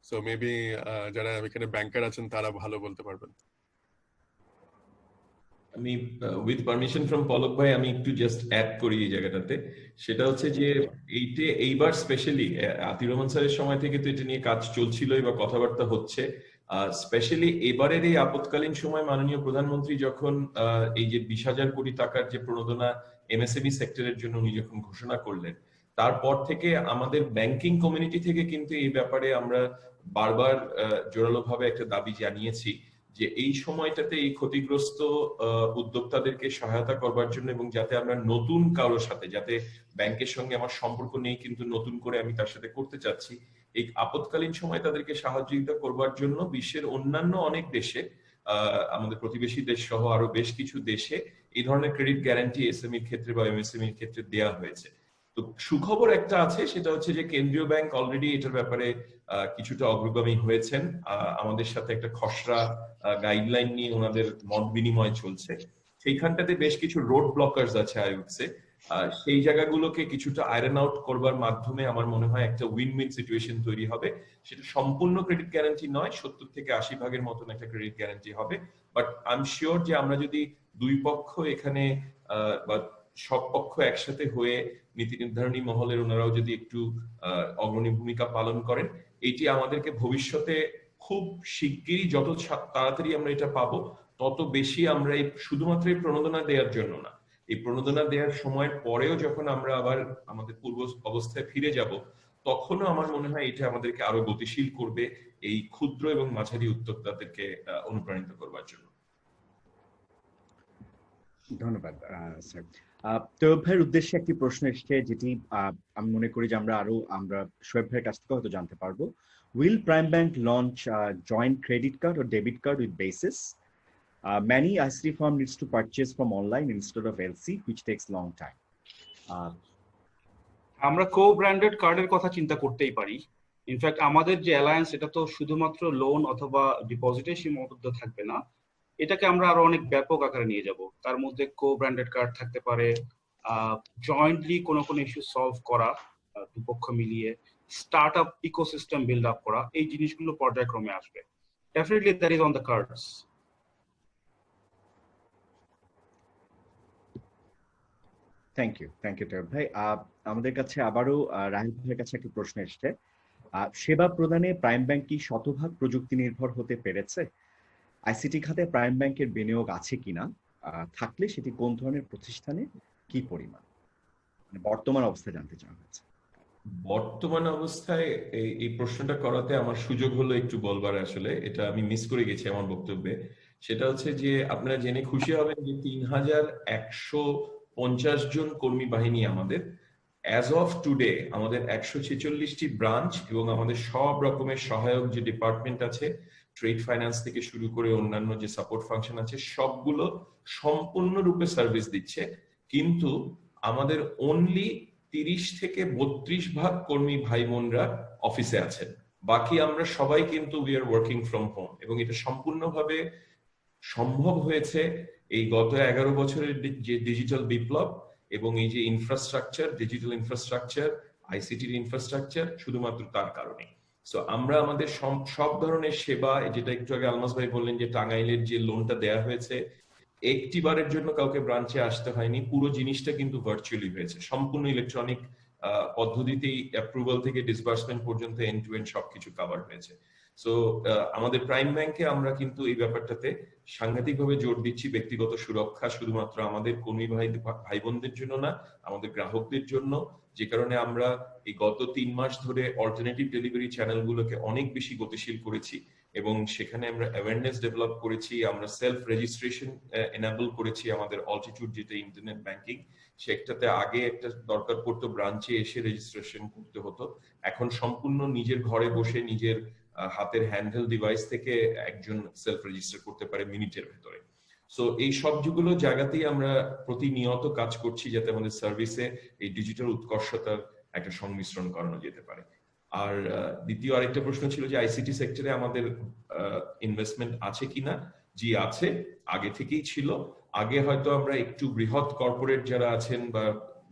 সো মেবি যারা এখানে ব্যাংকার আছেন তারা ভালো বলতে পারবেন। আমি উইথ পারমিশন ফ্রম পলক ভাই আমি একটু জাস্ট অ্যাড করি এই জায়গাটাতে। সেটা হচ্ছে যে এইবার স্পেশালি আতিউর রহমান স্যারের সময় থেকে তো এটা নিয়ে কাজ চলছিলই বা কথাবার্তা হচ্ছে। স্পেশালি এবারের এই আপৎকালীন সময় মাননীয় প্রধানমন্ত্রী যখন এই যে 20,000 কোটি টাকার যে প্রণোদনা এমএসএমই সেক্টরের জন্য উনি যখন ঘোষণা করলেন, তারপর থেকে আমাদের ব্যাংকিং কমিউনিটি থেকে কিন্তু এই ব্যাপারে আমরা বারবার জোরালোভাবে একটা দাবি জানিয়েছি যে এই সময়টাতে এই ক্ষতিগ্রস্ত উদ্যোক্তাদেরকে সহায়তা করবার জন্য এবং যাতে আমরা নতুন কারোর সাথে, যাতে ব্যাংকের সঙ্গে আমার সম্পর্ক নেই কিন্তু নতুন করে আমি তার সাথে করতে চাচ্ছি, এই আপৎকালীন সময় তাদেরকে সহযোগিতা করবার জন্য বিশ্বের অন্যান্য অনেক দেশে, আমাদের প্রতিবেশী দেশ সহ আরো বেশ কিছু দেশে এই ধরনের ক্রেডিট গ্যারান্টি এসএমইর ক্ষেত্রে বা এমএসএমইর ক্ষেত্রে দেওয়া হয়েছে। তো সুখবর একটা আছে, সেটা হচ্ছে যে কেন্দ্রীয় ব্যাংক অলরেডি এটার ব্যাপারে কিছুটা অগ্রগামী হয়েছেন। আমাদের সাথে একটা খসড়া গাইডলাইন নিয়ে ওনাদের মত বিনিময় চলছে। সেইখানটাতে বেশ কিছু রোড ব্লকার্স আছে আইউসে, সেই জায়গাগুলোকে কিছুটা আয়রন আউট করবার মাধ্যমে আমার মনে হয় একটা উইন উইন সিচুয়েশন তৈরি হবে। সেটা সম্পূর্ণ ক্রেডিট গ্যারান্টি নয়, 70 থেকে 80 ভাগের মতন একটা ক্রেডিট গ্যারান্টি হবে। বাট আই এম শিওর যে আমরা যদি দুই পক্ষ এখানে বা সব পক্ষ একসাথে হয়ে নীতি নির্ধারণী মহলের ওনারাও যদি একটু অগ্রণী ভূমিকা পালন করেন, এটি আমাদেরকে ভবিষ্যতে খুব শিগগিরই যত তাড়াতাড়ি আমরা এটা পাবো, তত বেশি আমরা এই শুধুমাত্র এই প্রণোদনা দেওয়ার জন্য না, এই প্রণোদনা দেওয়ার সময়ের পরেও যখন আমরা আবার আমাদের পূর্ব অবস্থায় ফিরে যাব, তখনও আমার মনে হয় এটা আমাদেরকে আরো গতিশীল করবে এই ক্ষুদ্র এবং মাঝারি উদ্যোক্তাদেরকে অনুপ্রাণিত করবার জন্য। ধন্যবাদ স্যার। তৈয়ব ভাইয়ের উদ্দেশ্যে একটি প্রশ্ন এসেছে, যেটি আমি মনে করি যে আমরা শোয়েব ভাইয়ের কাছ থেকে হয়তো জানতে পারবো। Will Prime Bank launch joint credit card or debit card with Basis? Many ICT firm needs to purchase from online instead of LC, which takes long time. আমরা কো ব্র্যান্ডেড কার্ডের কথা চিন্তা করতেই পারি। ইনফ্যাক্ট আমাদের যে অ্যালায়েন্স, এটা তো শুধুমাত্র লোন অথবা ডিপোজিটে সীমাবদ্ধ থাকবে না, এটাকে আমরা আরো অনেক ব্যাপক আকারে নিয়ে যাব। তার মধ্যে কো ব্র্যান্ডেড কার্ড থাকতে পারে, জয়েন্টলি কোনো ইস্যু সলভ করা, দুপক্ষ মিলিয়ে start up ecosystem build up করা, এই জিনিসগুলো পর্যায়ক্রমে আসবে। Definitely that is on the cards. Thank you Taiyab ভাই। আমাদের কাছে আবারও রাহিল ভাইয়ের কাছে একটি প্রশ্ন এসেছে। সেবা প্রদানে প্রাইম ব্যাংক কি শতভাগ প্রযুক্তি নির্ভর হতে পেরেছে? আইসিটি খাতে প্রাইম ব্যাংকের বিনিয়োগ আছে কিনা, থাকলে সেটি কোন ধরনের প্রতিষ্ঠানে, কি পরিমাণ? মানে বর্তমান অবস্থা জানতে চাওয়া হয়েছে। বর্তমান অবস্থায় এই প্রশ্নটা করাতে আমার সুযোগ হলো একটু বলবার, আসলে এটা আমি মিস করে গেছি আমার বক্তব্যে। সেটা হচ্ছে যে আপনারা জেনে খুশি হবেন যে 3150 জন কর্মী বাহিনী আমাদের অ্যাজ অফ টুডে, আমাদের 146টি ব্রাঞ্চ এবং আমাদের সব রকমের সহায়ক যে ডিপার্টমেন্ট আছে, ট্রেড ফাইন্যান্স থেকে শুরু করে অন্যান্য যে সাপোর্ট ফাংশন আছে, সবগুলো সম্পূর্ণরূপে সার্ভিস দিচ্ছে। কিন্তু আমাদের অনলি 30 থেকে 32 ভাগ কর্মী ভাই বোনরা অফিসে আছেন, বাকি আমরা সবাই কিন্তু we are working from home. এবং এটা সম্পূর্ণভাবে সম্ভব হয়েছে এই গত 11 বছরের যে ডিজিটাল বিপ্লব এবং এই যে ইনফ্রাস্ট্রাকচার, ডিজিটাল ইনফ্রাস্ট্রাকচার, আইসিটির ইনফ্রাস্ট্রাকচার, শুধুমাত্র তার কারণে। সো আমরা আমাদের সব ধরনের সেবা, যেটা একটু আগে আলমাস ভাই বললেন যে টাঙ্গাইলের যে লোনটা দেয়া হয়েছে, একটি বারের জন্য কাউকে ব্রাঞ্চে আসতে হয়নি, পুরো জিনিসটা কিন্তু ভার্চুয়ালি হয়েছে, সম্পূর্ণ ইলেকট্রনিক পদ্ধতিতেই অ্যাপ্রুভাল থেকে ডিসবার্সমেন্ট পর্যন্ত এন্ড টু এন্ড সবকিছু কভার হয়েছে। সো আমাদের প্রাইম ব্যাংকে আমরা কিন্তু এই ব্যাপারটাতে সাংঘাতিকভাবে জোর দিচ্ছি, ব্যক্তিগত সুরক্ষা শুধুমাত্র আমাদের কর্মী ভাই বোনদের জন্য না, আমাদের গ্রাহকদের জন্য। যে কারণে আমরা এই গত 3 মাস ধরে অল্টারনেটিভ ডেলিভারি চ্যানেলগুলোকে অনেক বেশি গতিশীল করেছি এবং সেখানে আমরা অ্যাওয়ারনেস ডেভেলপ করেছি, আমরা সেলফ রেজিস্ট্রেশন এনাবল করেছি। আমাদের অল্টিটিউড যেটা ইন্টারনেট ব্যাংকিং, সেটাতে আগে একটা দরকার পড়তো ব্রাঞ্চে এসে রেজিস্ট্রেশন করতে হতো, এখন সম্পূর্ণ নিজের ঘরে বসে নিজের হাতের হ্যান্ডহেল্ড ডিভাইস থেকে একজন সেলফ রেজিস্টার করতে পারে মিনিটের ভেতরে। সো এই সবগুলো জায়গাতেই আমরা প্রতিনিয়ত কাজ করছি যাতে আমাদের সার্ভিসে এই ডিজিটাল উৎকর্ষতার একটা সংমিশ্রণ করানো যেতে পারে। আর দ্বিতীয় আরেকটা প্রশ্ন ছিল যে আইসিটি সেক্টরে আমাদের ইনভেস্টমেন্ট আছে কিনা। জি আছে, আগে থেকেই ছিল। আগে হয়তো আমরা একটু বৃহৎ কর্পোরেট যারা আছেন বা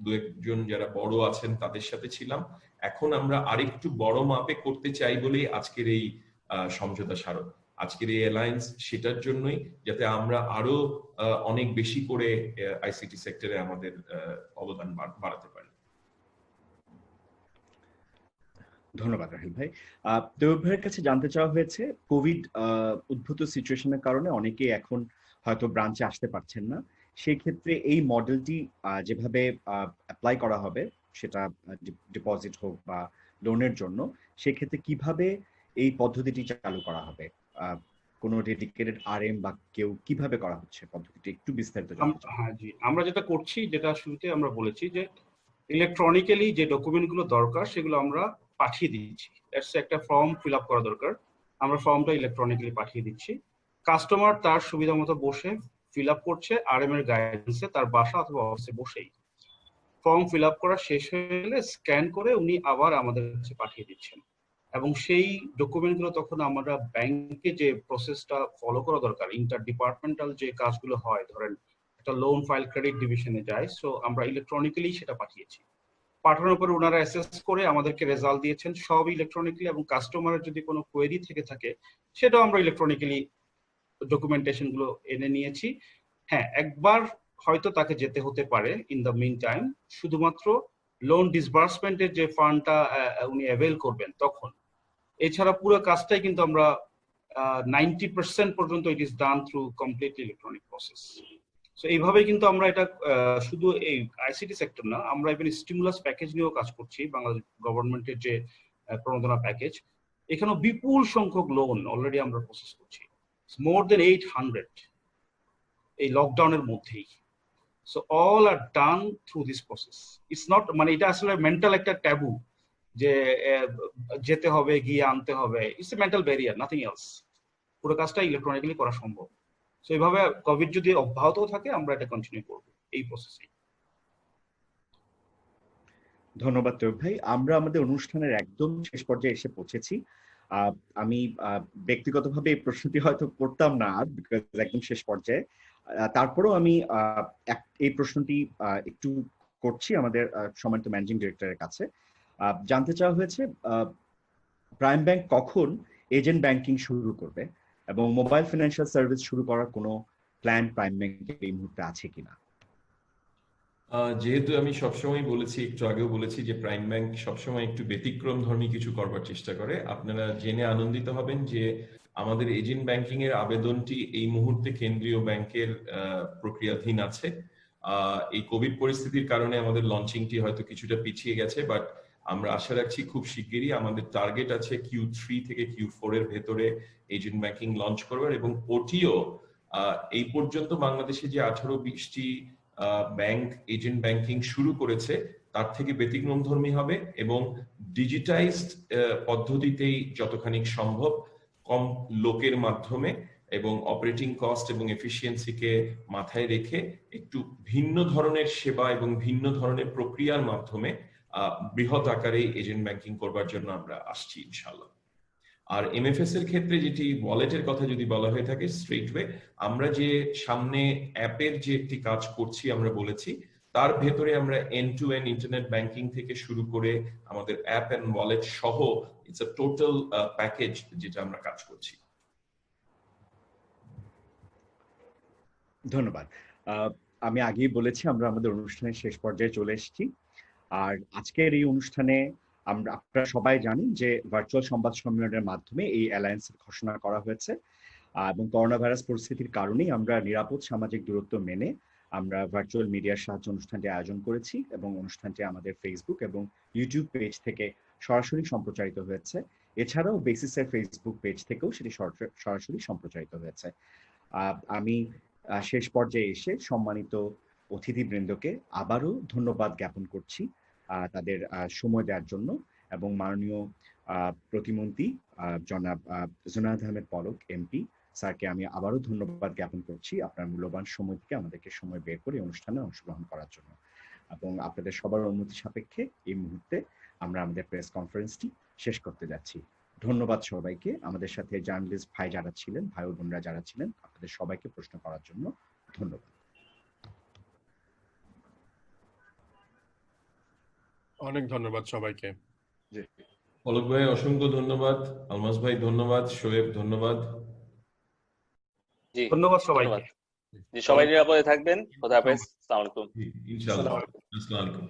দু একজন যারা বড় আছেন তাদের সাথে ছিলাম, এখন আমরা আরেকটু বড় মাপে করতে চাই বলেই আজকের এই সমঝোতা স্মারক, আজকের এই অ্যালায়েন্স, সেটার জন্যই, যাতে আমরা আরো অনেক বেশি করে আইসিটি সেক্টরে আমাদের অবদান বাড়াতে পারি। ধন্যবাদ রাহিল ভাই। তৈয়ব ভাইয়ের কাছে জানতে চাওয়া হয়েছে, কোভিড উদ্ভূত সিচুয়েশনের কারণে অনেকে এখন হয়তো ব্রাঞ্চে আসতে পারছেন না, সেই ক্ষেত্রে এই মডেলটি যেভাবে অ্যাপ্লাই করা হবে, সেটা ডিপোজিট হোক বা লোনের জন্য, সেক্ষেত্রে কিভাবে এই পদ্ধতিটি চালু করা হবে? কোনো ডেডিকেটেড আরএম বা কেউ কিভাবে করা হচ্ছে পদ্ধতিটি একটু বিস্তারিত জানতে চাই। হ্যাঁ জি, আমরা যেটা করছি, যেটা শুরুতে আমরা বলেছি যে ইলেকট্রনিক্যালি যে ডকুমেন্টগুলো দরকার সেগুলো আমরা পাঠিয়ে দিচ্ছি। একটা ফর্ম ফিল আপ করা দরকার, আমরা ফর্মটা ইলেকট্রনিক্যালি পাঠিয়ে দিচ্ছি। কাস্টমার তার সুবিধা মতো বসে ফিল আপ করছে, আরএম এর গাইডেন্সে তার বাসা অথবা অফিসে বসেই। ফর্ম ফিল আপ করা শেষ হয়ে গেলে স্ক্যান করে উনি আবার আমাদের কাছে পাঠিয়ে দিচ্ছেন, এবং সেই ডকুমেন্টগুলো তখন আমরা ব্যাংকে যে প্রসেসটা ফলো করা দরকার, ইন্টার ডিপার্টমেন্টাল যে কাজগুলো হয়, ধরেন একটা লোন ফাইল ক্রেডিট ডিভিশনে যায়, সো আমরা ইলেকট্রনিক্যালি সেটা পাঠিয়েছি। পাঠানোর পরে ওনারা অ্যাসেস করে আমাদেরকে রেজাল্ট দিয়েছেন সব ইলেকট্রনিক্যালি, এবং কাস্টমারের যদি কোনো কোয়েরি থেকে থাকে সেটাও আমরা ইলেকট্রনিক্যালি ডকুমেন্টেশন গুলো এনে নিয়েছি। হ্যাঁ, একবার হয়তো তাকে যেতে হতে পারে ইন দ্য মিন টাইম, শুধুমাত্র লোন ডিসবার্সমেন্টের যে ফান্ডটা উনি অ্যাভেল করবেন তখন। এছাড়া পুরো কাজটাই কিন্তু আমরা 90% পর্যন্ত it is done through completely electronic process. So এইভাবে কিন্তু আমরা এটা শুধু এই আইসিটি সেক্টর না, আমরা ইভেন স্টিমুলাস প্যাকেজ নিয়েও কাজ করছি। বাংলাদেশ গভর্নমেন্টের যে প্রণোদনা প্যাকেজ, এখানেও বিপুল সংখ্যক লোন অলরেডি আমরা প্রসেস করছি, মোর দেন 800 এই লকডাউনের মধ্যেই। So all are done through this process. It's not, মানে এটা আসলে মেন্টাল একটা ট্যাবু যে যেতে হবে, গিয়ে আনতে হবে। It's a mental barrier, nothing else. পুরো কাজটা ইলেকট্রনিক্যালি করা সম্ভব। সো এইভাবে কোভিড যদি অব্যাহত থাকে আমরা এটা কন্টিনিউ করব এই প্রসেসে। ধন্যবাদ তৈয়ব ভাই। আমরা আমাদের অনুষ্ঠানের একদম শেষ পর্যায়ে এসে পৌঁছেছি। আমি ব্যক্তিগতভাবে এই প্রশ্নটি হয়তো করতাম না বিকজ একদম শেষ পর্যায়ে, তারপরেও আমি এই প্রশ্নটি একটু করছি আমাদের সম্মানিত ম্যানেজিং ডিরেক্টরের কাছে। জানতে চাওয়া হয়েছে প্রাইম ব্যাংক কখন এজেন্ট ব্যাংকিং শুরু করবে এবং মোবাইল ফিনান্সিয়াল সার্ভিস শুরু করার কোনো প্ল্যান প্রাইম ব্যাংকের এই মুহূর্তে আছে কিনা? যেহেতু আমি সবসময় বলেছি, একটু আগেও বলেছি যে প্রাইম ব্যাংক সবসময় একটু ব্যতিক্রম ধর্মী কিছু করবার চেষ্টা করে। আপনারা জেনে আনন্দিত হবেন যে আমাদের এজেন্ট ব্যাংকিং এর আবেদনটি এই মুহূর্তে কেন্দ্রীয় ব্যাংকের প্রক্রিয়াধীন আছে। এই কোভিড পরিস্থিতির কারণে আমাদের লঞ্চিংটি হয়তো কিছুটা পিছিয়ে গেছে, বাট আমরা আশা রাখছি খুব শিগগিরই আমাদের টার্গেট আছে Q3 থেকে Q4 এর ভেতরে এজেন্ট ব্যাংকিং লঞ্চ করবার। এবং ওটিও এই পর্যন্ত বাংলাদেশে যে 18-20টি ব্যাংক এজেন্ট ব্যাংকিং শুরু করেছে তার থেকে ব্যতিক্রমধর্মী হবে এবং ডিজিটাইজড পদ্ধতিতেই যতখানি সম্ভব কম লোকের মাধ্যমে এবং অপারেটিং কস্ট এবং এফিসিয়েন্সিকে মাথায় রেখে একটু ভিন্ন ধরনের সেবা এবং ভিন্ন ধরনের প্রক্রিয়ার মাধ্যমে বৃহৎ আকারে এজেন্ট ব্যাংকিং করবার জন্য আমরা আসছি ইনশাআল্লাহ। আর এমএফএস এর ক্ষেত্রে যেটি ওয়ালেটের কথা যদি বলা হয়ে থাকে, স্ট্রেটওয়ে আমরা যে সামনে অ্যাপের যে একটি কাজ করছি আমরা বলেছি, তার ভেতরে আমরা end to end internet banking থেকে শুরু করে আমাদের অ্যাপ এন্ড ওয়ালেট সহ ইটস আ টোটাল প্যাকেজ যেটা আমরা কাজ করছি। ধন্যবাদ। আমি আগেই বলেছি আমরা আমাদের অনুষ্ঠানের শেষ পর্যায়ে চলে এসেছি। আর আজকের এই অনুষ্ঠানে আপনারা সবাই জানেন যে ভার্চুয়াল সংবাদ সম্মেলনের মাধ্যমে এই অ্যালায়েন্সের ঘোষণা করা হয়েছে এবং করোনা ভাইরাস পরিস্থিতির কারণেই আমরা নিরাপদ সামাজিক দূরত্ব মেনে আমরা ভার্চুয়াল মিডিয়ার সাহায্যে অনুষ্ঠানটি আয়োজন করেছি এবং অনুষ্ঠানটি আমাদের ফেসবুক এবং ইউটিউব পেজ থেকে সরাসরি সম্প্রচারিত হয়েছে। এছাড়াও বেসিসের ফেসবুক পেজ থেকেও সেটি সরাসরি সম্প্রচারিত হয়েছে। আমি শেষ পর্যায়ে এসে সম্মানিত অতিথিবৃন্দকে আবারও ধন্যবাদ জ্ঞাপন করছি তাদের সময় দেওয়ার জন্য, এবং মাননীয় প্রতিমন্ত্রী জনাব জুনায়েদ আহমেদ পলক এমপি স্যারকে আমি আবারও ধন্যবাদ জ্ঞাপন করছি আপনার মূল্যবান সময় থেকে আমাদেরকে সময় বের করে অনুষ্ঠানে অংশগ্রহণ করার জন্য। এবং আপনাদের সবার অনুমতি সাপেক্ষে এই মুহূর্তে আমরা আমাদের প্রেস কনফারেন্সটি শেষ করতে যাচ্ছি। ধন্যবাদ সবাইকে। আমাদের সাথে জার্নালিস্ট ভাই যারা ছিলেন, ভাই ও বোনরা যারা ছিলেন, আপনাদের সবাইকে প্রশ্ন করার জন্য ধন্যবাদ। অনেক ধন্যবাদ সবাইকে। পলক ভাই অসংখ্য ধন্যবাদ, আলমাস ভাই ধন্যবাদ, শোয়েব ধন্যবাদ। জি ধন্যবাদ সবাইকে। জি, সবাই নিরাপদে থাকবেন। খোদা হাফেজ। আসসালামু আলাইকুম। ইনশাআল্লাহ। আসসালামু আলাইকুম।